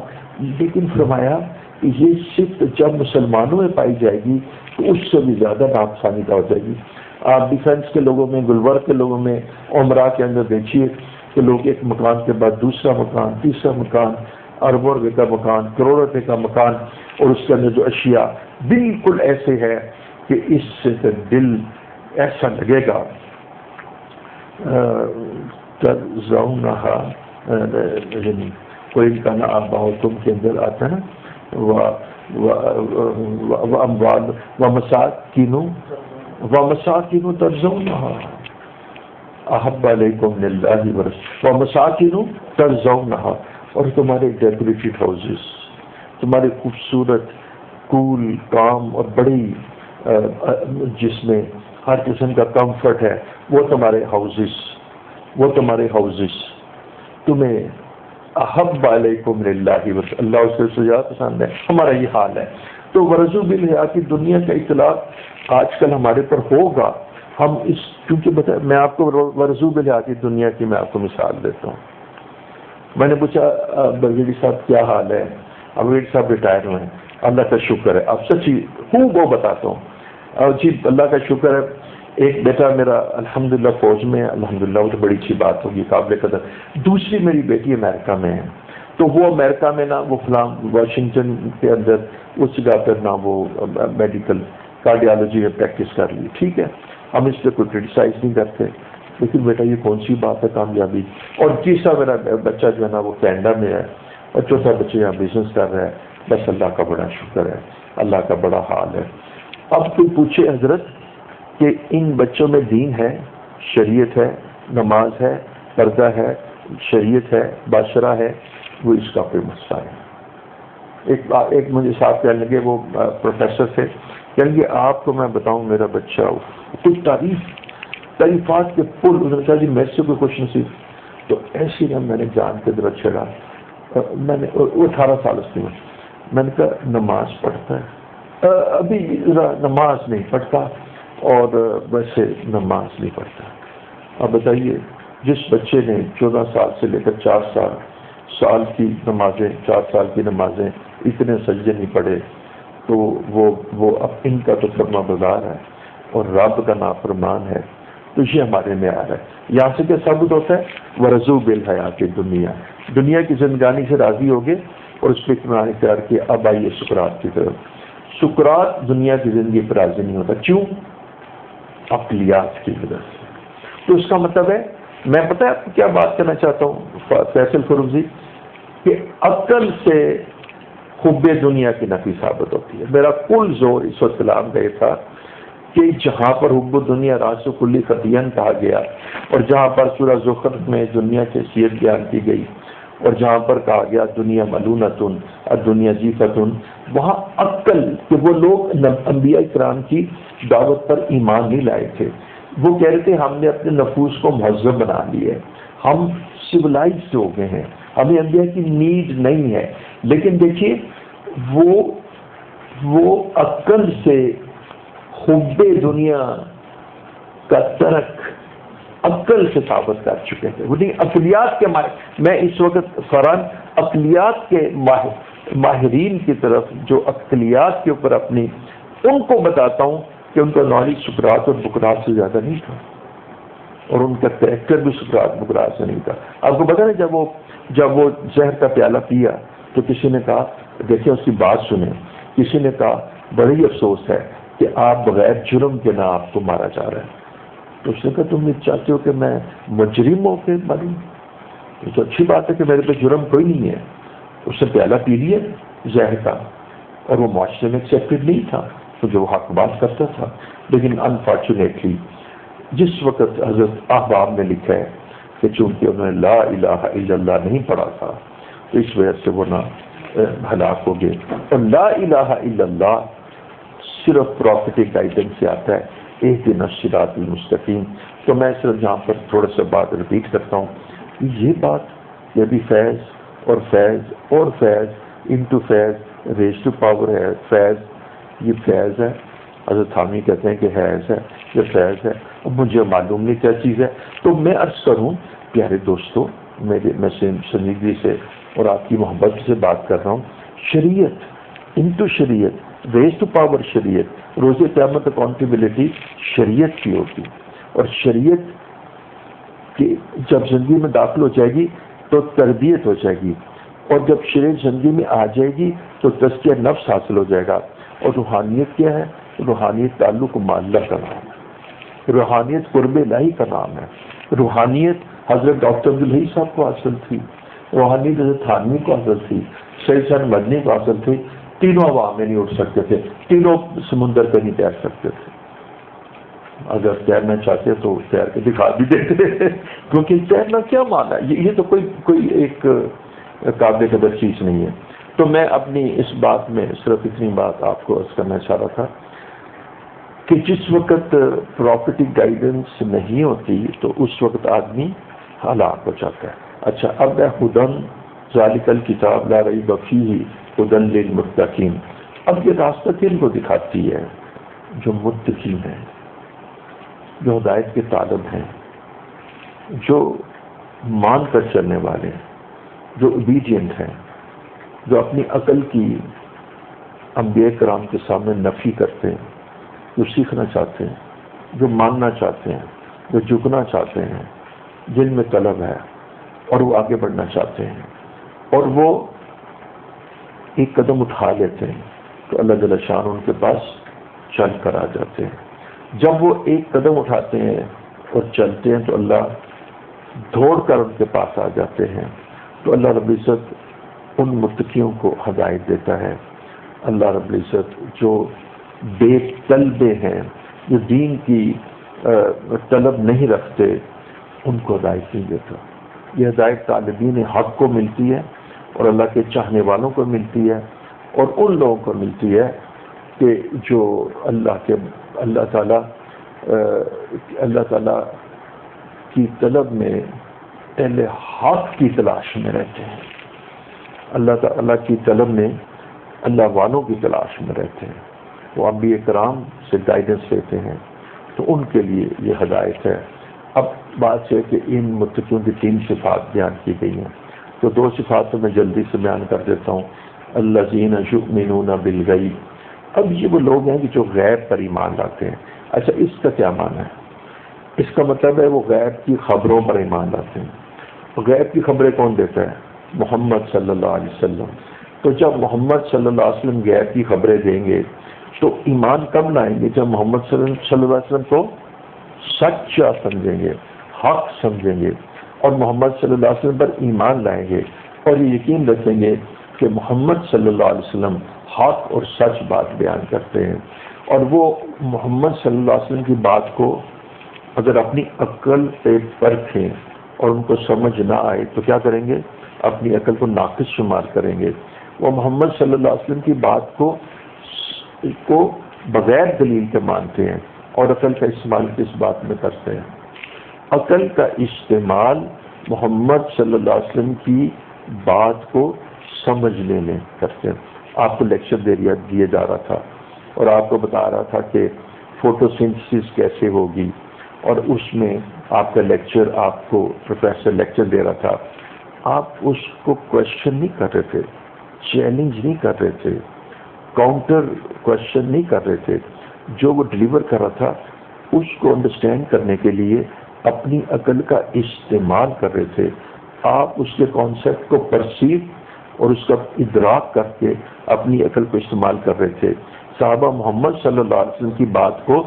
[SPEAKER 2] لیکن فرمایا کہ یہ صرف جب مسلمانوں میں پائی جائے گی تو اس سے بھی زیادہ ناپسندیدہ ہو جائے گی. آپ ڈیفینس کے لوگوں میں، گلبرگ کے لوگوں میں، عمرہ کے اندر دیکھیے کہ لوگ ایک مکان کے بعد دوسرا مکان، تیسرا مکان، اربوں روپے کا مکان، کروڑوں روپے کا مکان، اور اس کے اندر جو اشیاء بالکل ایسے ہے کہ اس سے دل ایسا لگے گا ترضونہا، کوئی ان کا نا آباؤ تم کے اندر آتا ہے نا واموال ومساکین ترضونہا احب علیکم من اللہ ورسولہ ومساکین ترضونہا، اور تمہارے ڈیکوریٹڈ ہاؤسز، تمہارے خوبصورت کول کام اور بڑی جس میں ہر قسم کا کمفرٹ ہے، وہ تمہارے ہاؤسز تمہیں احب علیکم من اللہ ورسولہ، اللہ اس سے زیادہ پسند ہے. ہمارا یہ حال ہے. تو ورزو بالحیات دنیا کا اطلاق آج کل ہمارے پر ہوگا. ہم اس کیونکہ میں آپ کو ورزو بالحیات دنیا کی میں آپ کو مثال دیتا ہوں. میں نے پوچھا بغیری صاحب کیا حال ہے؟ بغیری صاحب ریٹائر ہوئے ہیں. اللہ کا شکر ہے. اب سچی وہ بتاتا ہوں. جی اللہ کا شکر ہے. ایک بیٹا میرا الحمدللہ فوج میں ہے، الحمدللہ، وہ تو بڑی اچھی بات ہوگی، قابل قدر. دوسری میری بیٹی امریکہ میں ہے، تو وہ امریکہ میں نا وہ فلاں واشنگٹن کے اندر اس جگہ پر نا وہ میڈیکل کارڈیالوجی میں پریکٹس کر لی. ٹھیک ہے، ہم اس پہ کوئی کرٹیسائز نہیں کرتے، لیکن بیٹا یہ کون سی بات ہے کامیابی. اور تیسرا میرا بچہ جو ہے نا وہ کینیڈا میں ہے، اور چوتھا بچہ یہاں بزنس کر رہا ہے. بس اللہ کا بڑا شکر ہے، اللہ کا بڑا حال ہے. اب کوئی پوچھے حضرت کہ ان بچوں میں دین ہے، شریعت ہے، نماز ہے، پردہ ہے، شریعت ہے، باشرہ ہے، وہ اس کا کوئی مسئلہ ہے. ایک مجھے صاحب کہنے لگے، وہ پروفیسر تھے، کہنے لگے آپ کو میں بتاؤں میرا بچہ کچھ تعریفات کے پل، انہوں نے کہا جی میرے سے کوئی خوش نصیب. تو ایسی نا میں نے جان کے درد چھڑا. میں نے وہ 18 سال اس میں نے کہا نماز پڑھتا ہے؟ ابھی نماز نہیں پڑھتا، اور ویسے نماز نہیں پڑھتا. اب بتائیے جس بچے نے 14 سال سے لے کر 4 سال کی نمازیں، 4 سال کی نمازیں، اتنے سجدے نہیں پڑھے، تو وہ اب ان کا تو فرما بردار ہے اور رب کا نافرمان ہے. تو یہ ہمارے میں آ رہا ہے. یہاں سے کیا ثابت ہوتا ہے؟ ورزو بالحیات دنیا کی زندگانی سے راضی ہو گئے اور اس پہ اطمینان اختیار کیا. اب آئیے سقراط کی طرف. سقراط دنیا کی زندگی پر راضی نہیں ہوتا. کیوں؟ عقلیات کی وجہ سے. تو اس کا مطلب ہے، میں پتہ ہے آپ کو کیا بات کرنا چاہتا ہوں فیصل فروزی، کہ عقل سے حب دنیا کی نفی ثابت ہوتی ہے. میرا کل زور اس وقت کلام کا یہ تھا کہ جہاں پر حب دنیا راس و کلی خطین کہا گیا، اور جہاں پر سورہ زخرف میں دنیا کی حیثیت بیان کی گئی، اور جہاں پر کہا گیا دنیا ملونتن الدنیا جیفتن، وہاں عقل کہ وہ لوگ انبیاء کرام کی دعوت پر ایمان نہیں لائے تھے. وہ کہہ رہے تھے ہم نے اپنے نفوس کو مہذب بنا لیا ہے، ہم سویلائزڈ ہو گئے ہیں، ہمیں انبیاء کی نیڈ نہیں ہے. لیکن دیکھیے وہ عقل سے حب دنیا کا ترک عقل سے ثابت کر چکے تھے. وہ عقلیات کے میں اس وقت فوراً عقلیات کے ماہرین کی طرف جو عقلیات کے اوپر اپنی ان کو بتاتا ہوں کہ ان کا نالج سقراط اور بقراط سے زیادہ نہیں تھا، اور ان کا کریکٹر بھی سقراط بقراط سے نہیں تھا. آپ کو پتا نا جب وہ زہر کا پیالہ پیا تو کسی نے کہا، دیکھیں اس کی بات سنیں، کسی نے کہا بڑی افسوس ہے کہ آپ بغیر جرم کے نہ آپ کو مارا جا رہا ہے. تو اس نے کہا تم یہ چاہتے ہو کہ میں مجرم ہو کے مروں؟ تو اچھی بات ہے کہ میرے پہ جرم کوئی نہیں ہے. اس نے پیالہ پی لیا زہر کا، اور وہ معاشرے میں ایکسیپٹڈ نہیں تھا، تو جو حق بات کرتا تھا. لیکن انفارچونیٹلی جس وقت حضرت احباب نے لکھا ہے کہ چونکہ انہوں نے لا الہ الا اللہ نہیں پڑھا تھا تو اس وجہ سے وہ نہ ہلاک ہو گئے. اور لا الہ الا اللہ صرف پروفیٹک گائیڈنس سے آتا ہے، اہدنا الصراط المستقیم. تو میں صرف یہاں پر تھوڑا سا بات ریپیٹ کرتا ہوں. یہ بات یہ بھی فیض اور فیض اور فیض انٹو فیض ریز ٹو پاور ہے. فیض یہ فیض ہے، حضرت تھانوی کہتے ہیں کہ حیض ہے، یہ فیض ہے. اب مجھے معلوم نہیں کیا چیز ہے. تو میں عرض کروں پیارے دوستو، میں سنجیدگی سے اور آپ کی محبت سے بات کر رہا ہوں. شریعت انٹو شریعت ریز ٹو پاور شریعت، روز قیامت اکاؤنٹیبلٹی شریعت کی ہوگی. اور شریعت کی جب زندگی میں داخل ہو جائے گی تو تربیت ہو جائے گی، اور جب شریعت زندگی میں آ جائے گی تو تزکیہ نفس حاصل ہو جائے گا. اور روحانیت کیا ہے؟ روحانیت تعلق مع اللہ کا نام ہے، روحانیت قرب الہی کا نام ہے. روحانیت حضرت ڈاکٹر عبدالحی صاحب کو حاصل تھی، روحانیت حضرت تھانوی کو حاصل تھی، سید حسین مدنی کو حاصل تھی. تینوں ہوا میں نہیں اٹھ سکتے تھے، تینوں سمندر پہ نہیں تیر سکتے تھے. اگر تیرنا چاہتے تو تیر کے دکھا بھی دیتے، کیونکہ تیرنا کیا مانا ہے، یہ تو کوئی ایک قابل قدر چیز نہیں ہے. تو میں اپنی اس بات میں صرف اتنی بات آپ کو عرض کرنا چاہ رہا تھا کہ جس وقت پراپرٹک گائیڈنس نہیں ہوتی تو اس وقت آدمی ہلاک ہو جاتا ہے. اچھا، اب ہے ہدن ذالک الکتاب لا ریب فیہ ہدن للمتقین. اب یہ راستہ کن کو دکھاتی ہے؟ جو متقین ہیں، جو ہدایت کے طالب ہیں، جو مان کر چلنے والے ہیں، جو اوبیڈینٹ ہیں، جو اپنی عقل کی انبیاء کرام کے سامنے نفی کرتے ہیں، جو سیکھنا چاہتے ہیں، جو ماننا چاہتے ہیں، جو جھکنا چاہتے ہیں، جن میں طلب ہے اور وہ آگے بڑھنا چاہتے ہیں، اور وہ ایک قدم اٹھا لیتے ہیں تو اللہ جل شان ان کے پاس چل کر آ جاتے ہیں. جب وہ ایک قدم اٹھاتے ہیں اور چلتے ہیں تو اللہ دوڑ کر ان کے پاس آ جاتے ہیں. تو اللہ رب العزت ان متقیوں کو ہدایت دیتا ہے. اللہ رب العزت جو بے طلبے ہیں، جو دین کی طلب نہیں رکھتے، ان کو ہدایت نہیں دیتا. یہ ہدایت طالبین حق کو ملتی ہے اور اللہ کے چاہنے والوں کو ملتی ہے، اور ان لوگوں کو ملتی ہے کہ جو اللہ تعالیٰ کی طلب میں اہل حق کی تلاش میں رہتے ہیں، اللہ تعالیٰ کی طلب میں اللہ والوں کی تلاش میں رہتے ہیں. وہ انبیاء کرام سے گائیڈنس لیتے ہیں، تو ان کے لیے یہ ہدایت ہے. اب بات ہے کہ ان متقیوں کی 3 صفات بیان کی گئی ہیں، تو 2 صفات میں جلدی سے بیان کر دیتا ہوں. الذین یؤمنون بالغیب. اب یہ وہ لوگ ہیں کہ جو غیب پر ایمان لاتے ہیں. اچھا، اس کا کیا معنی ہے؟ اس کا مطلب ہے وہ غیب کی خبروں پر ایمان لاتے ہیں. غیب کی خبریں کون دیتا ہے؟ محمد صلی اللہ علیہ وسلم. تو جب محمد صلی اللہ علیہ وسلم غیب کی خبریں دیں گے تو ایمان کب لائیں گے؟ جب محمد صلی اللہ علیہ وسلم کو سچا سمجھیں گے، حق سمجھیں گے، اور محمد صلی اللہ علیہ وسلم پر ایمان لائیں گے، اور یہ یقین رکھیں گے کہ محمد صلی اللہ علیہ وسلم حق اور سچ بات بیان کرتے ہیں. اور وہ محمد صلی اللہ علیہ وسلم کی بات کو اگر اپنی عقل پہ پرکھیں اور ان کو سمجھ نہ آئے تو کیا کریں گے؟ اپنی عقل کو ناقص شمار کریں گے. وہ محمد صلی اللہ علیہ وسلم کی بات کو بغیر دلیل کے مانتے ہیں اور عقل کا استعمال کس بات میں کرتے ہیں؟ عقل کا استعمال محمد صلی اللہ علیہ وسلم کی بات کو سمجھنے میں کرتے ہیں. آپ کو لیکچر دیا جا رہا تھا اور آپ کو بتا رہا تھا کہ فوٹو سنتھسس کیسے ہوگی، اور اس میں آپ کا لیکچر، آپ کو پروفیسر لیکچر دے رہا تھا. آپ اس کو کویشچن نہیں کر رہے تھے، چیلنج نہیں کر رہے تھے، کاؤنٹر کویشچن نہیں کر رہے تھے. جو وہ ڈلیور کر رہا تھا اس کو انڈرسٹینڈ کرنے کے لیے اپنی عقل کا استعمال کر رہے تھے. آپ اس کے کانسیپٹ کو پرسیو اور اس کا ادراک کر کے اپنی عقل کو استعمال کر رہے تھے. صحابہ محمد صلی اللہ علیہ وسلم کی بات کو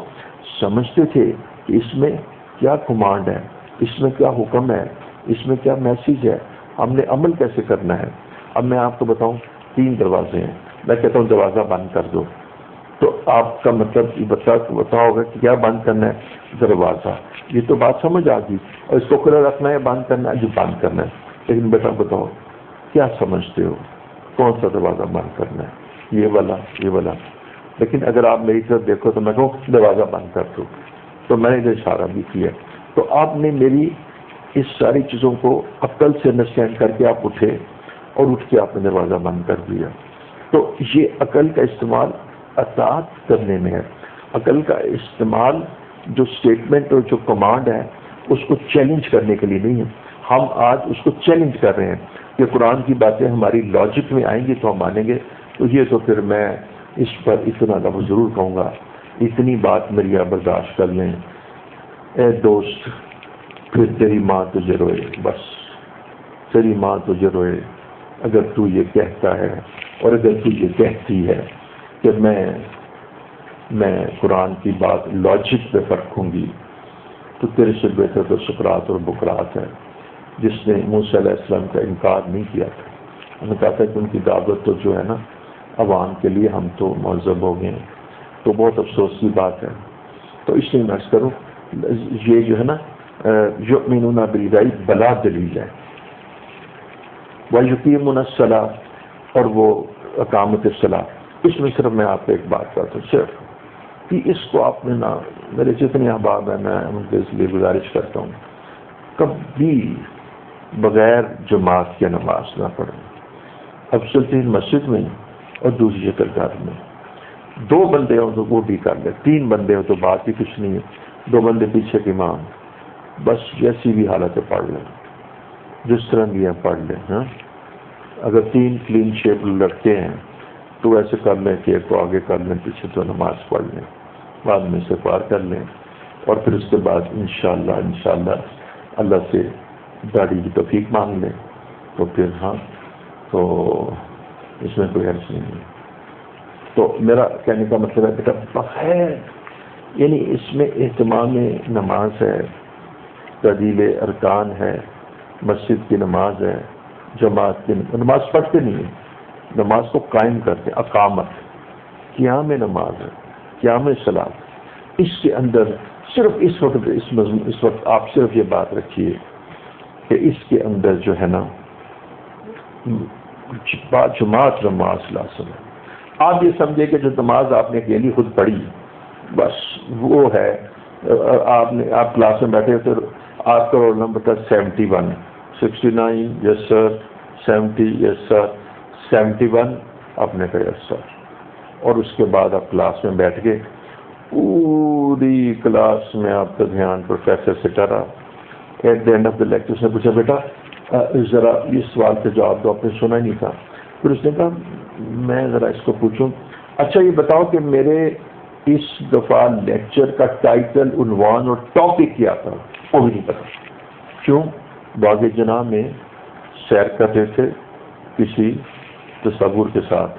[SPEAKER 2] سمجھتے تھے کہ اس میں کیا کمانڈ ہے، اس میں کیا حکم ہے، اس میں کیا میسیج ہے، ہم نے عمل کیسے کرنا ہے. اب میں آپ کو بتاؤں 3 دروازے ہیں، میں کہتا ہوں دروازہ بند کر دو، تو آپ کا مطلب یہ بتا ہوگا کہ کیا بند کرنا ہے؟ دروازہ. یہ تو بات سمجھ آ گئی. اور اس کو کھلا رکھنا ہے بند کرنا ہے؟ جو بند کرنا ہے. لیکن بیٹا بتاؤ کیا سمجھتے ہو کون سا دروازہ بند کرنا ہے؟ یہ والا. لیکن اگر آپ میری طرف دیکھو تو میں کہوں دروازہ بند کر دو، تو میں نے جو اشارہ بھی کیا. تو آپ نے میری اس ساری چیزوں کو عقل سے انڈرسٹینڈ کر کے آپ اٹھے اور اٹھ کے آپ نے دروازہ بند کر دیا. تو یہ عقل کا استعمال اطاعت کرنے میں ہے. عقل کا استعمال جو اسٹیٹمنٹ اور جو کمانڈ ہے اس کو چیلنج کرنے کے لیے نہیں ہے. ہم آج اس کو چیلنج کر رہے ہیں کہ قرآن کی باتیں ہماری لاجک میں آئیں گی تو ہم مانیں گے. تو یہ تو پھر میں اس پر اتنا لفظ ضرور کہوں گا، اتنی بات میری آپ برداشت کر لیں. اے دوست پھر تیری ماں تجھے روئے، بس تیری ماں تجھے روئے اگر تو یہ کہتا ہے اور اگر تو یہ کہتی ہے کہ میں قرآن کی بات لاجک پہ رکھوں گی، تو تیرے سے بہتر تو سقراط اور بقراط ہے جس نے موسیٰ علیہ السلام کا انکار نہیں کیا تھا. انہوں نے کہا تھا کہ ان کی دعوت تو جو ہے نا عوام کے لیے ہم تو مہذب ہو گئے ہیں. تو بہت افسوس کی بات ہے. تو اس لیے میں عرض کروں یہ جو ہے نا یؤمنون بالغیب بلا دلیل ہے. وَيُقِيمُونَ الصَّلَاةَ اور وہ اقامت الصلاۃ. اس میں صرف میں آپ کو ایک بات کرتا ہوں صرف کہ اس کو آپ نے نا میرے جتنے احباب ہیں میں ان کے اس لیے گزارش کرتا ہوں کبھی بغیر جماعت کے نماز نہ پڑھیں. افضل ترین مسجد میں اور دوسری شکل گھر میں. 2 بندے ہوں تو وہ بھی کر لیں، 3 بندے ہوں تو بات ہی کچھ نہیں ہے. 2 بندے پیچھے کے امام، بس جیسی بھی حالت ہے پڑھ لیں، جس طرح بھی ہے پڑھ لیں. ہاں اگر 3 کلین شیپ لڑکے ہیں تو ایسے کر لیں کہ ایک کو آگے کر لیں پیچھے تو نماز پڑھ لیں، بعد میں استغفار کر لیں اور پھر اس کے بعد انشاءاللہ اللہ سے داڑھی کی توفیق مانگ لیں. تو پھر ہاں تو اس میں کوئی حرج نہیں ہے. تو میرا کہنے کا مطلب ہے بیٹا بخیر یعنی اس میں اہتمام نماز ہے، تعدیل ارکان ہے، مسجد کی نماز ہے، جماعت کی نماز پڑھتے نہیں ہیں، نماز کو قائم کرتے ہیں. اقامت قیام نماز ہے، قیام صلاۃ. اس کے اندر صرف اس وقت آپ صرف یہ بات رکھیے کہ اس کے اندر جو ہے نا جماعت نماز لازم ہے. آپ یہ سمجھے کہ جو نماز آپ نے اکیلی خود پڑھی بس وہ ہے. آپ کلاس میں بیٹھے تو آپ کا رول نمبر تھا 71 69 یس سر 70 یس سر 71 آپ نے کہا یس سر. اور اس کے بعد آپ کلاس میں بیٹھ کے پوری کلاس میں آپ کا دھیان پروفیسر سے ٹرا. At the end of the lecture اس نے پوچھا بیٹا ذرا اس سوال کا جواب دو، آپ نے سنا ہی نہیں تھا. پھر اس نے کہا میں ذرا اس کو پوچھوں اچھا یہ بتاؤ کہ میرے اس دفعہ لیکچر کا ٹائٹل عنوان اور ٹاپک کیا تھا؟ وہ بھی نہیں پتا. کیوں؟ باغ جناح میں سیر کر رہے تھے کسی تصور کے ساتھ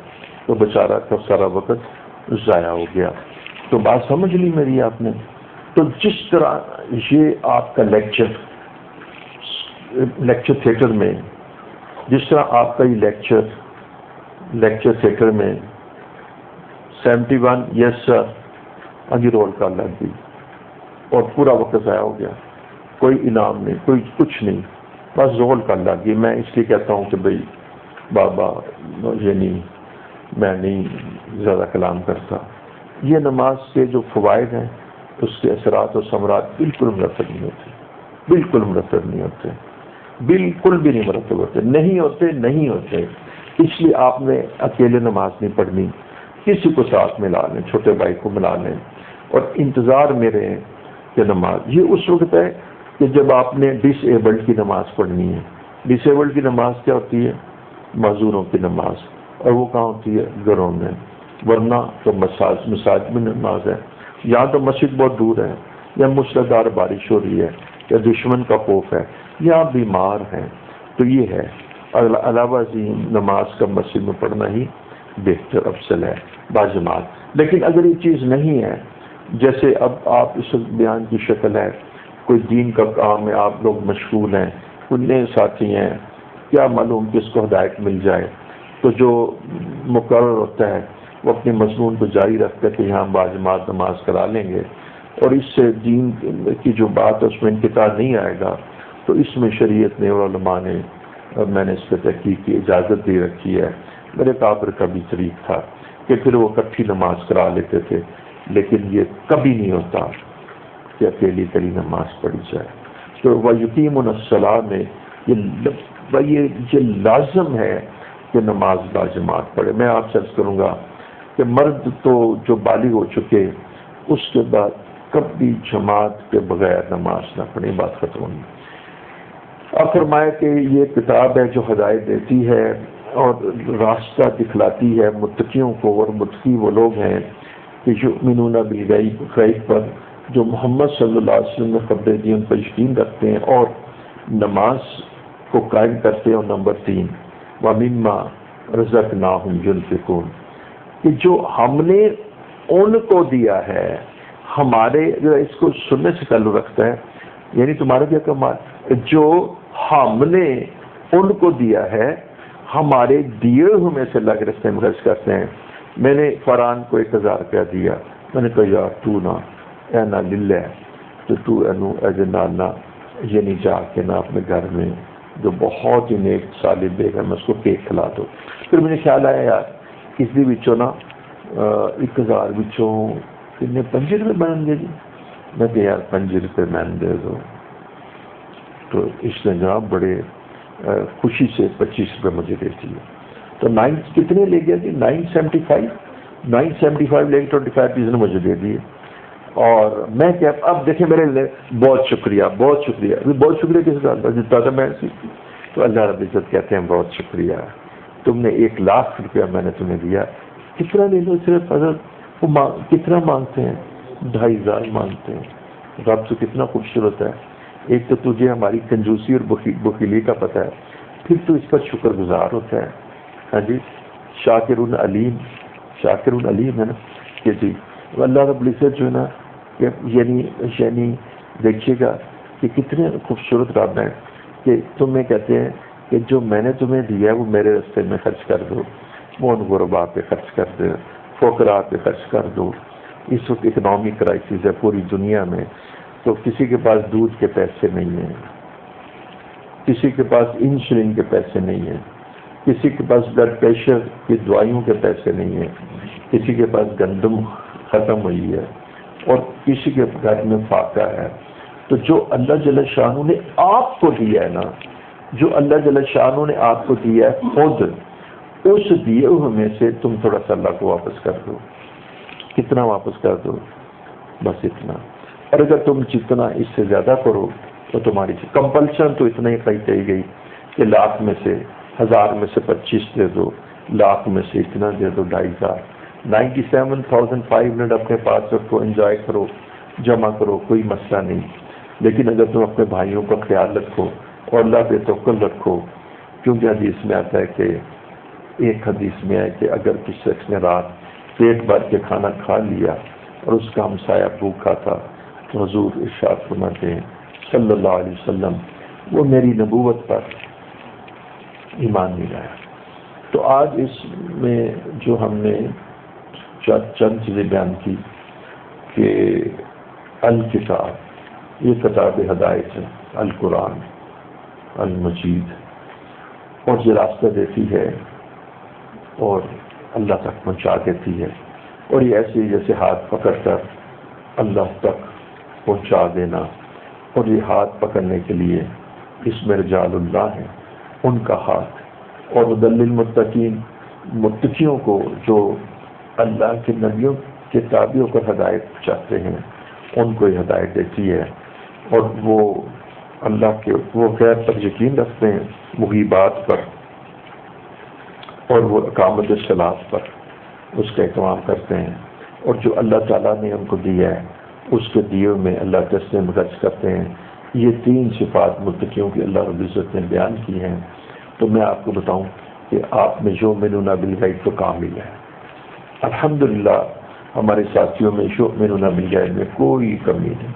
[SPEAKER 2] تو بیچارہ کا سارا وقت ضائع ہو گیا. تو بات سمجھ لی میری آپ نے. تو جس طرح یہ آپ کا لیکچر تھیٹر میں جس طرح آپ کا یہ لیکچر تھیٹر میں 71 یس سر اگی رول کر لگ گئی اور پورا وقت ضائع ہو گیا. کوئی انعام نہیں، کوئی کچھ نہیں، بس رول کر لگ گئی. میں اس لیے کہتا ہوں کہ بھئی بابا یہ میں نہیں زیادہ کلام کرتا. یہ نماز کے جو فوائد ہیں اس کے اثرات و ثمرات بالکل مرتب نہیں ہوتے، بالکل مرتب نہیں ہوتے، بالکل بھی نہیں مرتب ہوتے، نہیں ہوتے. اس لیے آپ نے اکیلے نماز نہیں پڑھنی، کسی کو ساتھ ملا لیں، چھوٹے بھائی کو ملا لیں اور انتظار میں رہیں کہ نماز. یہ اس وقت ہے کہ جب آپ نے ڈس ایبلڈ کی نماز پڑھنی ہے. ڈس ایبلڈ کی نماز کیا ہوتی ہے؟ معذوروں کی نماز. اور وہ کہاں ہوتی ہے؟ گھروں میں. ورنہ تو مساجد میں نماز ہے. یا تو مسجد بہت دور ہے، یا موسلادھار بارش ہو رہی ہے، یا دشمن کا خوف ہے، یا بیمار ہیں، تو یہ ہے. علاوہ ازیں نماز کا مسجد میں پڑھنا ہی بہتر افضل ہے باجماعت. لیکن اگر یہ چیز نہیں ہے، جیسے اب آپ اس بیان کی شکل ہے کوئی دین کا کام ہے، آپ لوگ مشغول ہیں، کوئی نئے ساتھی ہیں کیا معلوم کس کو ہدایت مل جائے. تو جو مقرر ہوتا ہے وہ اپنے مضمون کو جاری رکھتا ہے کہ یہاں باجماعت نماز کرا لیں گے، اور اس سے دین کی جو بات ہے اس میں انقطاع نہیں آئے گا. تو اس میں شریعت نے اور علماء نے، میں نے اس پہ تحقیق کی اجازت دے رکھی ہے. میرے کابر کا بھی طریق تھا کہ پھر وہ اکٹھی نماز کرا لیتے تھے، لیکن یہ کبھی نہیں ہوتا کہ اکیلی کلی نماز پڑھی جائے. تو وَيُقِيمُونَ الصَّلَاةَ میں یہ لازم ہے کہ نماز باجماعت پڑھے. میں آپ سے عرض کروں گا کہ مرد تو جو بالغ ہو چکے اس کے بعد کبھی جماعت کے بغیر نماز نہ پڑھیں، بات ختم ہوئی. اب فرمایا کہ یہ کتاب ہے جو ہدایت دیتی ہے اور راستہ دکھلاتی ہے متقیوں کو، اور متقی وہ لوگ ہیں کہ یؤمنون بالغیب، غیب پر جو محمد صلی اللہ علیہ وسلم نے خبریں دی ان پر یقین رکھتے ہیں اور نماز کو قائم کرتے ہیں. اور نمبر 3 وَمِمَّا رَزَقْنَاهُمْ يُنْفِقُونَ، کہ جو ہم نے ان کو دیا ہے، ہمارے اس کو سننے سے تعلق رکھتا ہے، یعنی تمہارا کیا کمال، جو ہم نے ان کو دیا ہے ہمارے دیے ہوئے میں سے اللہ کے راستے میں خرچ کرتے ہیں. میں نے فرحان کو 1000 روپیہ دیا، میں نے کہا یار تو نا اے نا للہ، تو تو انو اجنانا یہ نہیں جا کے نا اپنے گھر میں جو بہت ہی نیک صالح بیگم ہے اس کو کیک کھلا دو. پھر مجھے خیال آیا یار اس بھی بچوں نا 1000 بچوں کتنے 5 روپے بن گے جی. میں کہ یار 5 روپے میں دے دو. تو اس نے جناب بڑے خوشی سے 25 روپے مجھے دے دیے. تو 9 کتنے لے گیا جی 975 لے کے 25 پیس نے مجھے دے دیے. اور میں کیا اب دیکھیں میرے لیے بہت شکریہ بہت شکریہ. بہت شکریہ کس کا جتنا تھا میں تو اللہ رب العزت کہتے ہیں بہت شکریہ، تم نے 1 لاکھ روپیہ میں نے تمہیں دیا. کتنا لے لو صرف حضرت وہ کتنا مانگتے ہیں 2500 مانگتے ہیں. رب تو کتنا خوبصورت ہے. ایک تو تجھے ہماری کنجوسی اور بخیلی کا پتہ ہے، پھر تو اس پر شکر گزار ہوتا ہے. ہاں جی شاکرون علیم ہے نا کہ جی اللہ رب العزت جو ہے نا کہ یعنی دیکھیے گا کہ کتنے خوبصورت رب ہیں کہ تمہیں کہتے ہیں کہ جو میں نے تمہیں دیا ہے وہ میرے راستے میں خرچ کر دو، وہ ان غربا پہ خرچ کر دو، فقراء پہ خرچ کر دو. اس وقت اکنامی کرائسس ہے پوری دنیا میں، تو کسی کے پاس دودھ کے پیسے نہیں ہیں، کسی کے پاس انسولین کے پیسے نہیں ہیں، کسی کے پاس بلڈ پریشر کی دوائیوں کے پیسے نہیں ہیں، کسی کے پاس گندم ختم ہوئی ہے، اور کسی کے گھر میں فاقہ ہے. تو جو اللہ جل شانہ نے آپ کو دیا ہے نا، جو اللہ جل شانہ نے آپ کو دیا ہے خود اس دیے ہوئے میں سے تم تھوڑا سا اللہ کو واپس کر دو. کتنا واپس کر دو؟ بس اتنا. اور اگر تم جتنا اس سے زیادہ کرو تو تمہاری کمپلشن تو اتنا ہی کہی گئی کہ 1,00,000 میں سے 1000 میں سے 25 دے دو، 1,00,000 میں سے اتنا دے دو 2,500. 97,500 اپنے پاس رکھو، انجوائے کرو، جمع کرو، کوئی مسئلہ نہیں. لیکن اگر تم اپنے بھائیوں کا خیال رکھو اور اللہ پہ توکل رکھو، کیونکہ حدیث میں آتا ہے کہ ایک حدیث میں ہے کہ اگر کسی شخص نے رات پیٹ بھر کے کھانا کھا لیا اور اس کا ہمسایہ بھوکا تھا تو حضور ارشاد فرماتے ہیں صلی اللہ علیہ وسلم وہ میری نبوت پر ایمان نہیں لایا. تو آج اس میں جو ہم نے چند چیزیں بیان کی کہ الکتاب یہ کتاب ہدایت ہے، القرآن المجید، اور یہ راستہ دیتی ہے اور اللہ تک پہنچا دیتی ہے. اور یہ ایسے جیسے ہاتھ پکڑ کر اللہ تک پہنچا دینا. اور یہ ہاتھ پکڑنے کے لیے اس میں رجال اللہ ہیں، ان کا ہاتھ. اور مدل المتقین، متقیوں کو جو اللہ کے نبیوں کے تابع ہو کر ہدایت چاہتے ہیں ان کو یہ ہدایت دیتی ہے. اور وہ اللہ کے وہ غیر پر یقین رکھتے ہیں، مغیبات پر، اور وہ اقامت الصلاۃ پر اس کا اہتمام کرتے ہیں. اور جو اللہ تعالیٰ نے ان کو دیا ہے اس کے دیے میں اللہ کے راستے میں خرچ کرتے ہیں. یہ 3 صفات متقیوں کی اللہ رب العزت نے بیان کی ہیں. تو میں آپ کو بتاؤں کہ آپ میں یؤمنون بالغیب تو کامل ہے. الحمدللہ ہمارے ساتھیوں میں یؤمنون بالغیب میں کوئی کمی نہیں.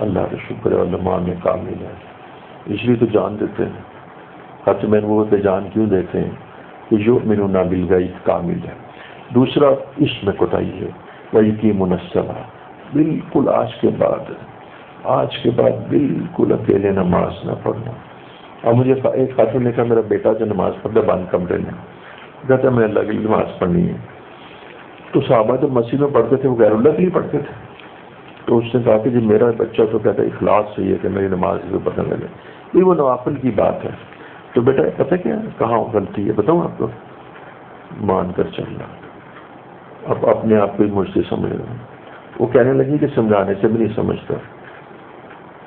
[SPEAKER 2] اللہ کا شکر ہے، علماء میں کامل ہے، اس لیے تو جان دیتے ہیں. ختم نبوت جان کیوں دیتے ہیں کہ یؤمنون بالغیب کامل ہے. دوسرا اس میں کوتاہی ہے وَیُقِیمُونَ الصَّلَاۃَ، بالکل آج کے بعد بالکل اکیلے نماز نہ پڑھنا. اور مجھے ایک خاتون نے کہا میرا بیٹا جو نماز پڑھتا بند کمرے میں کہتا ہے میں اللہ کے لیے نماز پڑھنی ہے. تو صحابہ جب مسجد میں پڑھتے تھے وہ غیر اللہ کے لیے پڑھتے تھے. تو اس نے کہا کہ جی میرا بچہ تو کہتا ہے اخلاص سے یہ کہ میری نماز کو پتہ لگے، یہ وہ نوافل کی بات ہے. تو بیٹا پتہ کیا کہاں غلطی ہے بتاؤں آپ کو؟ مان کر چلنا. اب اپنے آپ کو ہی مجھ سے سمجھ رہا ہوں. وہ کہنے لگی کہ سمجھانے سے بھی نہیں سمجھتا.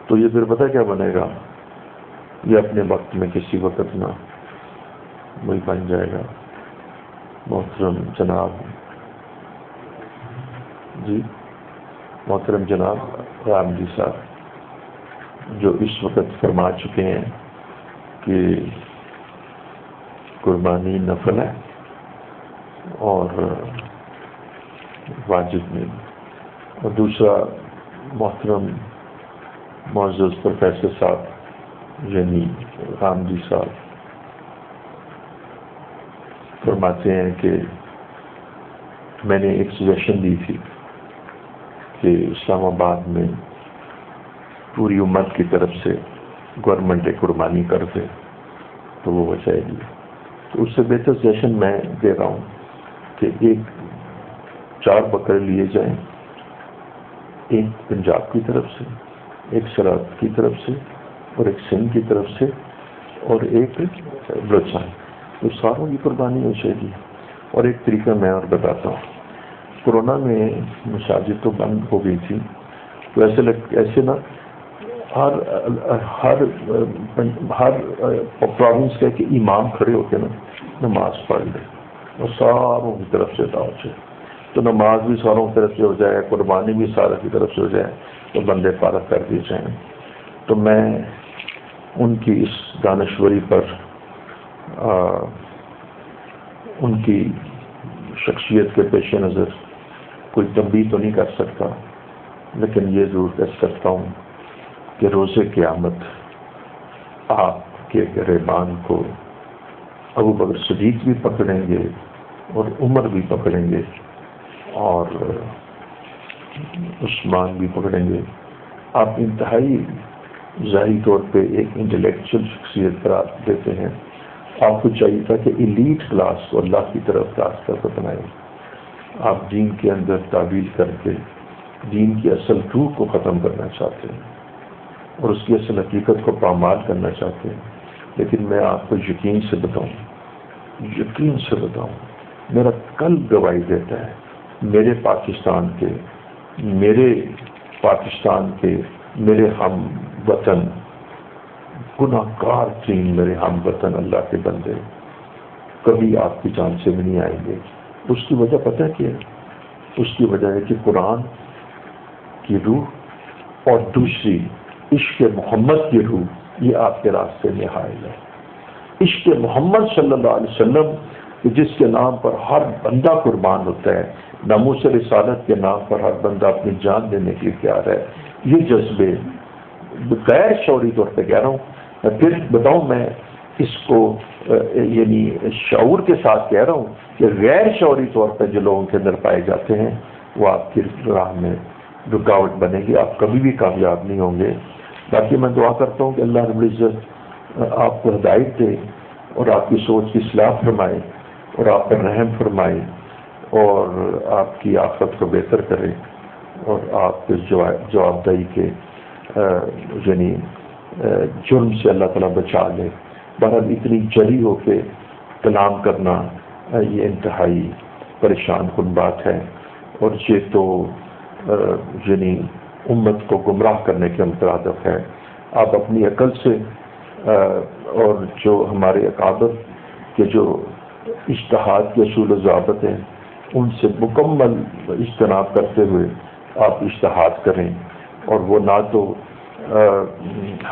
[SPEAKER 2] تو یہ پھر پتہ کیا بنے گا؟ یہ اپنے وقت میں کسی وقت نہ وہی بن جائے گا. محترم جناب جی، محترم جناب رام جی صاحب جو اس وقت فرما چکے ہیں کہ قربانی نفل ہے اور واجب نہیں. اور دوسرا محترم معزز پروفیسر صاحب یعنی رام جی صاحب فرماتے ہیں کہ میں نے ایک سجیشن دی تھی کہ اسلام آباد میں پوری امت کی طرف سے گورنمنٹ ایک قربانی کر دے تو وہ بچائے گی. تو اس سے بہتر سجیشن میں دے رہا ہوں کہ 4 بکرے لیے جائیں، ایک پنجاب کی طرف سے، ایک سرحد کی طرف سے اور ایک سندھ کی طرف سے اور ایک بلوچستان. تو ساروں کی قربانی ہو جائے گی. اور ایک طریقہ میں اور بتاتا ہوں. کورونا میں مساجد تو بند ہو گئی تھی تو ایسے نا ہر پروونس کا کہ امام کھڑے ہو کے نا نماز پڑھ لے اور ساروں کی طرف سے دعوت ہے. تو نماز بھی ساروں کی طرف سے ہو جائے، قربانی بھی ساروں کی طرف سے ہو جائے تو بندے فارغ کر دیے جائیں. تو میں ان کی اس دانشوری پر ان کی شخصیت کے پیش نظر کوئی تنبیہ تو نہیں کر سکتا، لیکن یہ ضرور کہہ سکتا ہوں کہ روز قیامت آپ کے گریبان کو ابو بکر صدیق بھی پکڑیں گے اور عمر بھی پکڑیں گے اور عثمان بھی پکڑیں گے. آپ انتہائی ظاہری طور پہ ایک انٹلیکچوئل شخصیت قرار دیتے ہیں. آپ کو چاہیے تھا کہ ایلیٹ کلاس کو اللہ کی طرف راستہ بتائیں. آپ دین کے اندر تعویل کر کے دین کی اصل روح کو ختم کرنا چاہتے ہیں اور اس کی اصل حقیقت کو پامال کرنا چاہتے ہیں. لیکن میں آپ کو یقین سے بتاؤں میرا قلب گواہی دیتا ہے میرے پاکستان کے میرے ہم وطن گناہ گار ترین میرے ہم وطن اللہ کے بندے کبھی آپ کی جان سے بھی نہیں آئیں گے. اس کی وجہ پتہ کیا ہے؟ اس کی وجہ ہے کہ قرآن کی روح اور دوسری عشق محمد کی روح یہ آپ کے راستے میں حائل ہے. عشق محمد صلی اللہ علیہ وسلم جس کے نام پر ہر بندہ قربان ہوتا ہے، ناموس رسالت کے نام پر ہر بندہ اپنی جان دینے کے لیے تیار ہے. یہ جذبے غیر شعوری طور پہ کہہ رہا ہوں، پھر بتاؤں میں اس کو یعنی شعور کے ساتھ کہہ رہا ہوں کہ غیر شعوری طور پہ جو لوگوں کے اندر پائے جاتے ہیں وہ آپ کی راہ میں رکاوٹ بنے گی. آپ کبھی بھی کامیاب نہیں ہوں گے. باقی میں دعا کرتا ہوں کہ اللہ رب العزت آپ کو ہدایت دے اور آپ کی سوچ کی اصلاح فرمائے اور آپ پر رحم فرمائے اور آپ کی آفت کو بہتر کرے اور آپ کے جواب دہی کے یعنی جرم سے اللہ تعالیٰ بچا لے. بہرحال اتنی جری ہو کے کلام کرنا یہ انتہائی پریشان کن بات ہے اور یہ تو یعنی امت کو گمراہ کرنے کے مترادف ہے. آپ اپنی عقل سے اور جو ہمارے اکابر کے جو اجتہاد کے اصول و ضوابط ہیں ان سے مکمل اجتناب کرتے ہوئے آپ اجتہاد کریں اور وہ نہ تو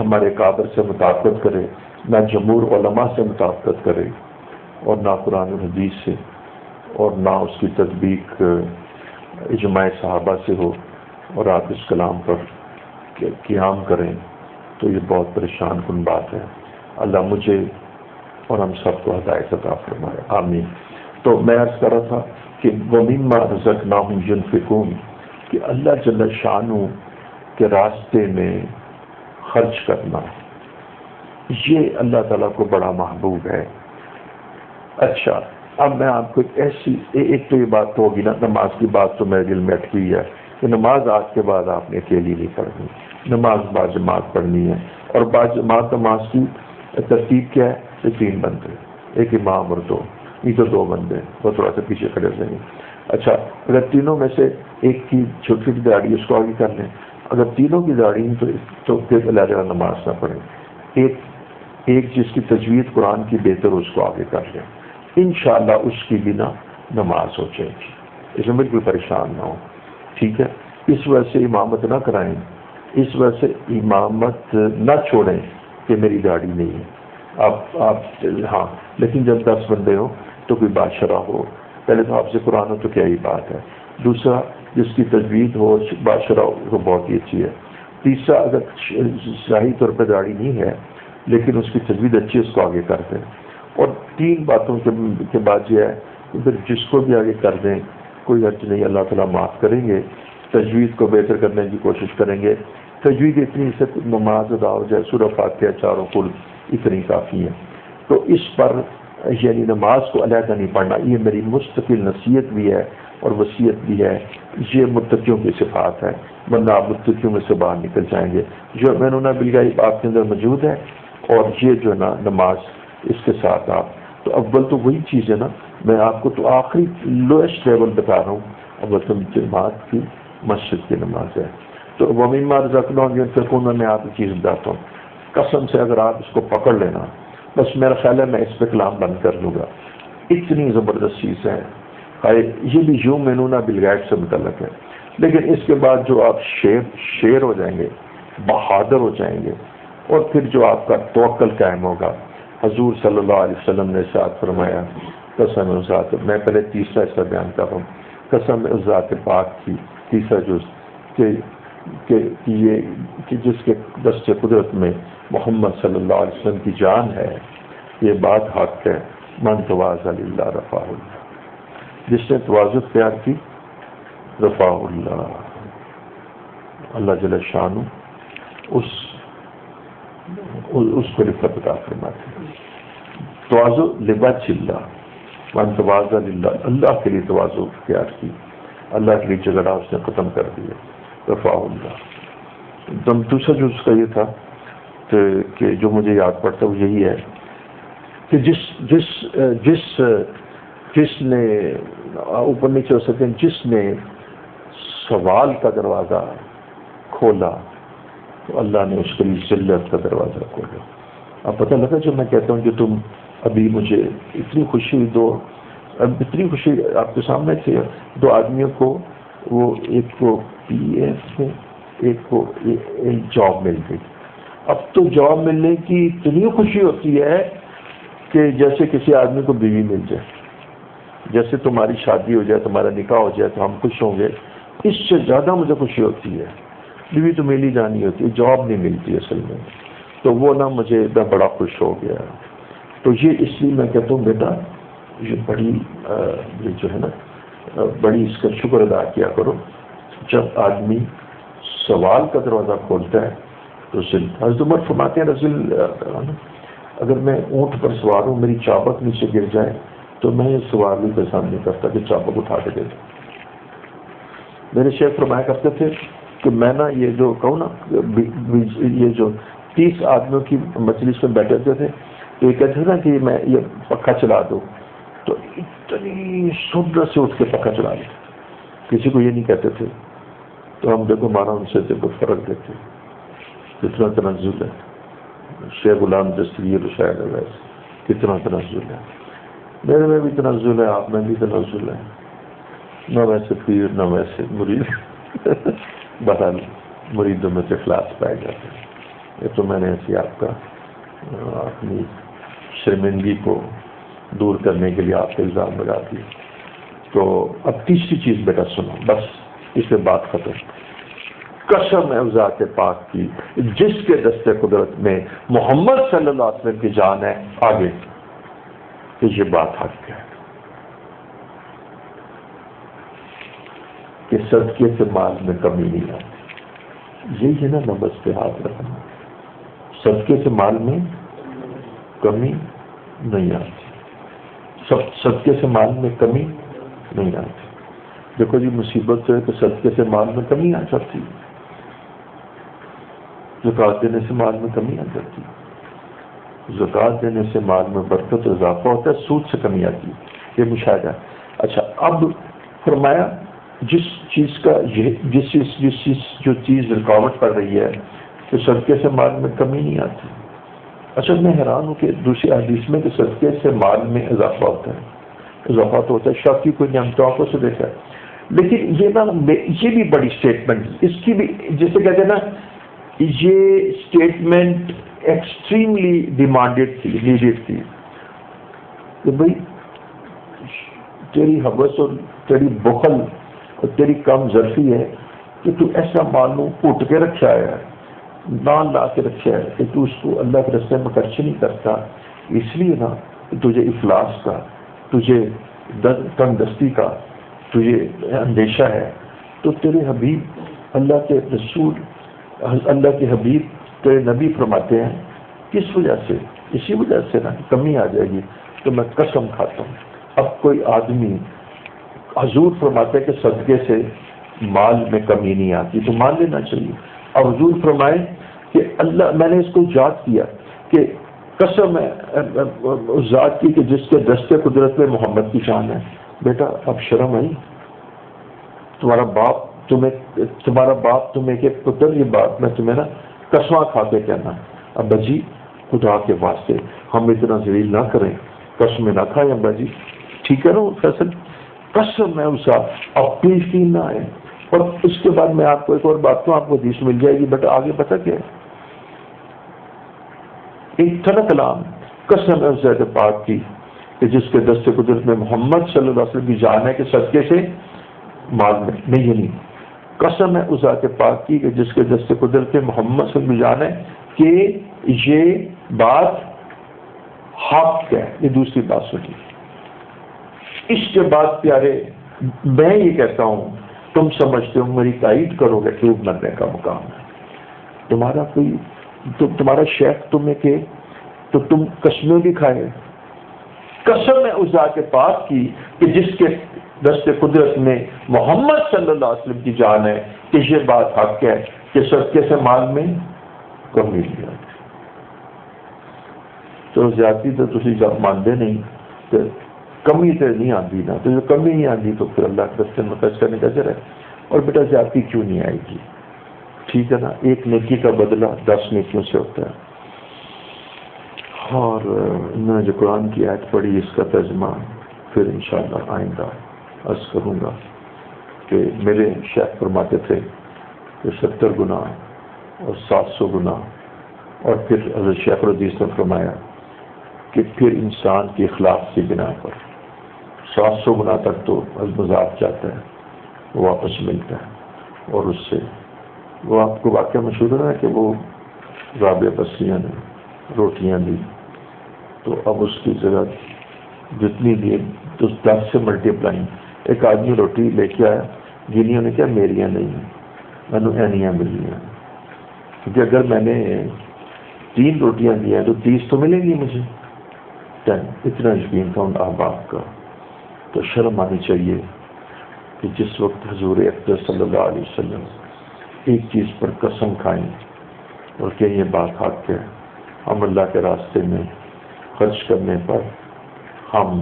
[SPEAKER 2] ہمارے اکابر سے مطابقت کرے، نہ جمہور علماء سے مطابقت کرے اور نہ قرآن و حدیث سے اور نہ اس کی تطبیق اجماع صحابہ سے ہو اور آپ اس کلام پر قیام کریں تو یہ بہت پریشان کن بات ہے. اللہ مجھے اور ہم سب کو ہدایت عطا فرمائے، آمین۔ تو میں عرض کر رہا تھا کہ وَمِمَّا رَزَقْنَاهُمْ يُنْفِقُونَ، کہ اللہ جل شانہ کے راستے میں خرچ کرنا یہ اللہ تعالیٰ کو بڑا محبوب ہے۔ اچھا، اب میں آپ کو ایک تو یہ بات ہوگی نا، نماز کی بات تو میرے دل میں اٹکی ہے کہ نماز آج کے بعد آپ نے اکیلی نہیں پڑھنی، نماز باجماعت پڑھنی ہے۔ اور باجماعت نماز کی ترتیب کیا ہے؟ یہ 3 بندے، ایک امام اور 2، یہ تو 2 بندے، وہ تھوڑا سا پیچھے کھڑے ہو جائیں گے۔ اچھا، اگر تینوں میں سے ایک کی چھوٹی چھوٹی داڑھی اس کو آگے کر لیں، اگر تینوں کی داڑھی تو پھر علیحدہ نماز نہ پڑھیں، ایک جس کی تجوید قرآن کی بہتر اس کو آگے کر لیں، انشاءاللہ اس کی بھی نماز ہو جائے گی، اس میں بالکل پریشان نہ ہو، ٹھیک ہے؟ اس وجہ سے امامت نہ کرائیں، اس وجہ سے امامت نہ چھوڑیں کہ میری داڑھی نہیں ہے، آپ ہاں، لیکن جب 10 بندے ہو تو کوئی بادشاہ ہو، پہلے تو آپ سے قرآن ہو تو کیا ہی بات ہے، دوسرا جس کی تجوید ہو بادشاہ ہو بہت ہی اچھی ہے، تیسرا اگر شاہی طور پہ داڑھی نہیں ہے لیکن اس کی تجوید اچھی ہے اس کو آگے کر دیں، اور 3 باتوں کے بعد یہ ہے کہ پھر جس کو بھی آگے کر دیں کوئی حرج نہیں، اللہ تعالیٰ معاف کریں گے، تجوید کو بہتر کرنے کی کوشش کریں گے، تجوید اتنی سے نماز ادا ہو جائے، سورہ فاتحہ 4 کل اتنی کافی ہے۔ تو اس پر یعنی نماز کو علیحدہ نہیں پڑھنا، یہ میری مستقل نصیحت بھی ہے اور وصیت بھی ہے، یہ متقیوں کی صفات ہے، ورنہ آپ متقیوں میں سے باہر نکل جائیں گے۔ جو مینونہ بالغیب آپ کے اندر موجود ہے، اور یہ جو ہے نا نماز، اس کے ساتھ آپ تو اول تو وہی چیز ہے نا، میں آپ کو تو آخری لوئسٹ لیول بتا رہا ہوں، اول تو جماعت کی مسجد کی نماز ہے۔ تو وَمِمَّا رَزَقْنَاهُمْ يُنْفِقُونَ میں آپ کو چیز بتاتا ہوں، قسم سے اگر آپ اس کو پکڑ لینا، بس میرا خیال ہے میں اس پہ کلام بند کر لوں گا، اتنی زبردست چیز ہے، یہ بھی یؤمنون بالغیب سے متعلق ہے، لیکن اس کے بعد جو آپ شیر ہو جائیں گے، بہادر ہو جائیں گے، اور پھر جو آپ کا توکل قائم ہوگا، حضور صلی اللہ علیہ وسلم نے ارشاد فرمایا، قسم ذات، میں پہلے تیسرا حصہ بیان کر رہا ہوں، قسم ذات پاک کی، تیسرا جز کہ جس کے دست قدرت میں محمد صلی اللہ علیہ وسلم کی جان ہے، یہ بات حق ہے، من تواضع للہ رفعہ اللہ، جس نے تواضع اختیار کی رفعہ اللہ، اللہ جل شانہ اس کو رفعت عطا فرماتے ہیں۔ تواضع لوجہ اللہ، من تواضع للہ، اللہ کے لیے تواضع اختیار کی، اللہ کے لیے جھگڑا اس نے ختم کر دیا، رفعہ اللہ۔ دوسرا جو اس کا یہ تھا کہ جو مجھے یاد پڑتا وہ یہی ہے کہ جس نے اوپر نیچے ہو سکیں، جس نے سوال کا دروازہ کھولا تو اللہ نے اس کے لیے ذلت کا دروازہ کھولا۔ اب پتہ لگا جو میں کہتا ہوں کہ تم ابھی مجھے اتنی خوشی اتنی خوشی آپ کے سامنے تھے، 2 آدمیوں کو، وہ ایک کو پی ایف میں، ایک کو ایک جاب مل گئی۔ اب تو جاب ملنے کی اتنی خوشی ہوتی ہے کہ جیسے کسی آدمی کو بیوی مل جائے، جیسے تمہاری شادی ہو جائے، تمہارا نکاح ہو جائے تو ہم خوش ہوں گے، اس سے زیادہ مجھے خوشی ہوتی ہے۔ بیوی تو مل ہی جانی ہوتی ہے، جاب نہیں ملتی اصل میں، تو وہ میں بڑا خوش ہو گیا۔ تو یہ اس لیے میں کہتا ہوں بیٹا، یہ بڑی یہ جو ہے نا بڑی اس کا شکر ادا کیا کرو، جب آدمی سوال کا دروازہ کھولتا ہے تو حضرت عمر فرماتے ہیں رضی اللہ عنہ، اگر میں اونٹ پر سوار ہوں، میری چابک نیچے گر جائے تو میں یہ سواری کا سامنے کرتا کہ چابک اٹھا کے دے دوں۔ میرے شیخ فرمایا کرتے تھے کہ میں یہ جو کہوں نا، یہ جو 30 آدمیوں کی مجلس میں بیٹھے تھے، تو یہ کہتے تھے نا کہ میں یہ پکا چلا دوں، تو اتنی سندر سے اٹھ کے پکا چلا لیں، کسی کو یہ نہیں کہتے تھے۔ تو ہم دیکھو ہمارا ان سے دیکھو فرق دیکھتے کتنا تنزل ہے، شیخ غلام دستگیر شاید ہے، کتنا تنزل ہے، میرے میں بھی تنزل ہے، آپ میں بھی تنزل ہے، نہ ویسے پیر نہ ویسے مرید، بہرحال مریدوں میں سے اخلاص پائے جاتے ہیں۔ یہ تو میں نے ایسی آپ کا اپنی شرمندگی کو دور کرنے کے لیے آپ کے الزام لگا دی۔ تو اب تیسری چیز بیٹا سنو، بس اس میں بات ختم۔ قسم ہے ذات پاک کی جس کے دست قدرت میں محمد صلی اللہ علیہ وسلم کی جان ہے، آگے کہ یہ بات حق ہے کہ صدقے سے مال میں کمی نہیں آتی. یہی ہے نا نبض پہ ہاتھ رکھنا. صدقے سے مال میں کمی نہیں آتی. صدقے سے مال میں کمی نہیں آتی. دیکھو جی مصیبت ہے تو صدقے سے مال میں کمی آ جاتی ہے. زکوٰۃ دینے سے مال میں کمی آ جاتی ہے. زکوٰۃ دینے سے مال میں برکت اضافہ ہوتا ہے, سود سے کمی آتی ہے. یہ مشاہدہ ہے. اچھا اب فرمایا جس چیز جو چیز رکاوٹ پڑ رہی ہے کہ صدقے سے مال میں کمی نہیں آتی. اچھا میں حیران ہوں کہ دوسری حدیث میں کہ صدقے سے مال میں اضافہ ہوتا ہے. اضافہ تو ہوتا ہے, شاہ کی کوئی نعمتوں کو سے دیکھا ہے. لیکن یہ بھی بڑی اسٹیٹمنٹ, اس کی بھی جیسے کہتے ہیں نا, یہ اسٹیٹمنٹ ایکسٹریملی ڈیمانڈیڈ تھی, نیڈیڈ تھی کہ بھائی تیری حوث اور تیری بخل اور تیری کم ظرفی ہے کہ تو ایسا معلوم اٹھ کے رکھا ہے, نان لا کے رکھا ہے کہ تو اس کو اللہ کے راستے میں خرچ نہیں کرتا. اس لیے نا کہ تجھے افلاس کا, تجھے تنگ دستی کا تجھے اندیشہ ہے. تو تیرے حبیب اللہ کے رسول, اللہ کے حبیب تیرے نبی فرماتے ہیں کس وجہ سے, اسی وجہ سے نا کمی آ جائے گی. تو میں قسم کھاتا ہوں اب کوئی آدمی, حضور فرماتے ہیں کہ صدقے سے مال میں کمی نہیں آتی تو مان لینا چاہیے. اور حضور فرمائے کہ اللہ, میں نے اس کو یاد کیا کہ قسم ہے اس ذات کی کہ جس کے دستے قدرت میں محمد کی شان ہے. بیٹا اب شرم آئی, تمہارا باپ تمہیں کہ پتر, یہ بات میں تمہیں نا قسماں کھا کے کہنا, ابا جی خدا کے واسطے ہم اتنا ذلیل نہ کریں, قسمیں نہ کھائیں ابا جی, ٹھیک ہے نا فیصل, قسم ہے اس اب پیش کی نہ آئے. اور اس کے بعد میں آپ کو ایک اور بات تو آپ کو حدیث مل جائے گی. بیٹا آگے پتہ کیا ہے, ایک تھا نا کلام, قسم ہے اس ذات پاک کی کہ جس کے دست قدرت میں محمد صلی اللہ علیہ وسلم کی جان ہے کہ صدقے سے مال میں نہیں. قسم ہے اس ذات پاک کی کہ جس کے دست قدرت میں محمد صلی اللہ علیہ وسلم کی جان ہے کہ یہ بات حق ہے. یہ دوسری بات سنی. اس کے بعد پیارے میں یہ کہتا ہوں, تم سمجھتے ہو میری تائید کرو گے ٹوب مرنے کا مقام ہے تمہارا. کوئی تمہارا شیخ تمہیں کہ تو تم قسمیں بھی کھائے. قسم ہے اس ذات پاک کی کہ جس کے دست قدرت میں محمد صلی اللہ علیہ وسلم کی جان ہے کہ یہ بات حق ہے کہ صدقے سے مال میں کمی نہیں آتی. تو زیادتی تو تسی جب مانتے نہیں تو کمی تو نہیں آتی نا, تو جو کمی نہیں آتی تو پھر اللہ کے راستے میں خرچ کرنے کا ذرا. اور بیٹا زیادتی کیوں نہیں آئے گی, ٹھیک ہے نا, ایک نیکی کا بدلہ 10 نیکیوں سے ہوتا ہے. اور میں نے جو قرآن کی آیت پڑھی اس کا ترجمہ پھر انشاءاللہ آئندہ عرض کروں گا کہ میرے شیخ فرماتے تھے کہ 70 گناہ اور 700 گناہ, اور پھر حضرت شیخ الحدیث نے فرمایا کہ پھر انسان کی اخلاق کی بنا پر 700 گناہ تک تو مذاق جاتا ہے, وہ واپس ملتا ہے. اور اس سے وہ آپ کو واقعہ مشہور ہے کہ وہ رابعہ بصریہ نے روٹیاں دی تو اب اس کی جگہ جتنی دی تو 10 سے ملٹیپلائی. ایک آدمی روٹی لے کے آیا, جنہوں نے کیا میریاں نہیں ہیں, میں نے اینیاں ملی ہیں, کیونکہ اگر میں نے 3 روٹیاں دی ہیں تو 30 تو ملیں گی مجھے. اتنا یقین تھا ان احباب کا. تو شرم آنی چاہیے کہ جس وقت حضور اقدس صلی اللہ علیہ وسلم ایک چیز پر قسم کھائیں اور کہ یہ بات حق ہے, ہم اللہ کے راستے میں خرچ کرنے پر ہم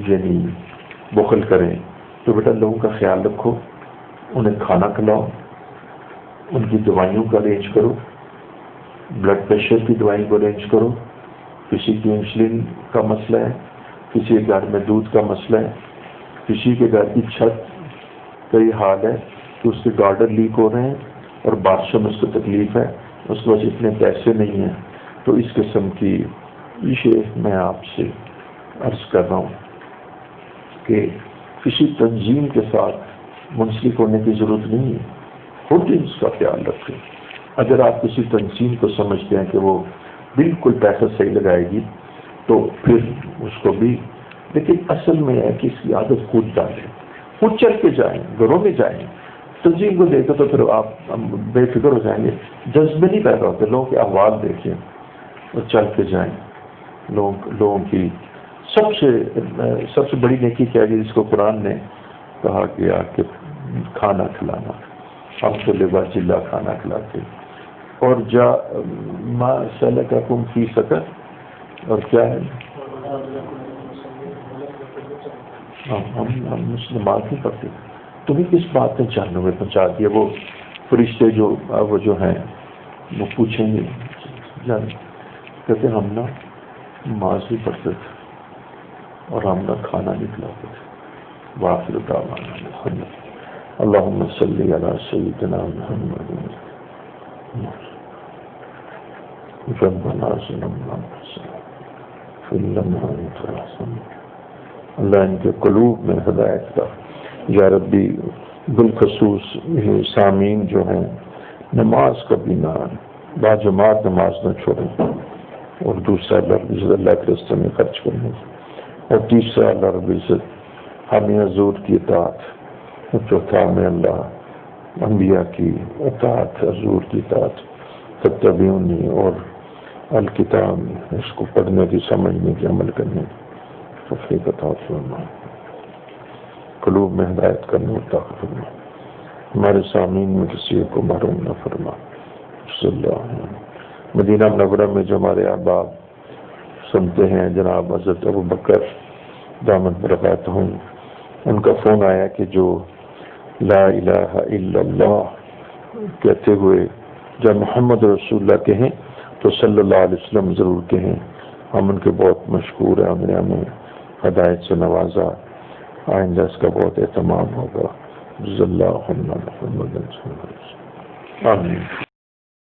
[SPEAKER 2] یعنی بخل کریں, تو بیٹا لوگوں کا خیال رکھو, انہیں کھانا کھلاؤ, ان کی دوائیوں کا ارینج کرو, بلڈ پریشر کی دوائیں کو ارینج کرو. کسی کی انسولین کا مسئلہ ہے, کسی کے گھر میں دودھ کا مسئلہ ہے, کسی کے گھر کی چھت کا یہ حال ہے کہ اس کے گارڈر لیک ہو رہے ہیں اور بارشوں میں اس کو تکلیف ہے, اس کے پاس اتنے پیسے نہیں ہیں. تو اس قسم کی یہ میں آپ سے عرض کر رہا ہوں کہ کسی تنظیم کے ساتھ منسلک ہونے کی ضرورت نہیں ہے, خود ہی اس کا خیال رکھیں. اگر آپ کسی تنظیم کو سمجھتے ہیں کہ وہ بالکل پیسہ صحیح لگائے گی تو پھر اس کو بھی، لیکن اصل میں ہے کہ اس کی عادت خود ڈالیں، خود چل کے جائیں، گھروں میں جائیں، تنظیم کو دیکھو تو پھر آپ بے فکر ہو جائیں گے، جذبے نہیں پیدا ہوتے، لوگوں کے احوال دیکھیں اور چل کے جائیں. لوگوں کی سب سے بڑی نیکی کیا ہے جس کو قرآن نے کہا گیا کہ کھانا کھلانا. ہم تو لباس جلا کھانا کھلاتے، اور ما سلککم فی سقر، اور کیا ہے ہم مسلمات نہیں پڑھتے. تمہیں کس بات نے جہنم میں پہنچا دیا؟ وہ فرشتے جو ہیں وہ پوچھیں گے، کہتے ہم نا نماز بھی پڑھتے تھے اور ہم نا کھانا نہیں کھلاتے تھے. وآخر دعوانا اللہم صلی علی سیدنا محمد ربنا ظلمنا انفسنا. اللہ ان کے قلوب میں ہدایت کا یا ربی، بالخصوص سامعین جو ہیں نماز کبھی نہ باجماعت نماز نہ چھوڑیں، اور دوسرا اللہ رب العزت اللہ کے راستے میں خرچ کرنے، اور تیسرا اللہ رب العزت ہمیں حضور کی اطاعت، اور چوتھا میں اللہ انبیاء کی اطاعت، حضور کی اطاعت، فتبعونی اور الکتاب اس کو پڑھنے کی، سمجھنے کی، عمل کرنے کی توفیق عطا فرما، قلوب میں ہدایت کرنے عطا فرما، ہمارے سامعین میں کسی کو محروم نہ فرما. صلی اللہ علیہ وسلم. مدینہ منورہ میں جو ہمارے احباب سنتے ہیں جناب حضرت ابو بکر دامت برکاتہم، ان کا فون آیا کہ جو لا الہ الا اللہ کہتے ہوئے جب محمد رسول اللہ کہیں تو صلی اللہ علیہ وسلم ضرور کہیں. ہم ان کے بہت مشکور ہیں، ہمیں ہدایت سے نوازا، آئندہ اس کا بہت اہتمام ہوگا. جزا اللہ محمد. آمین.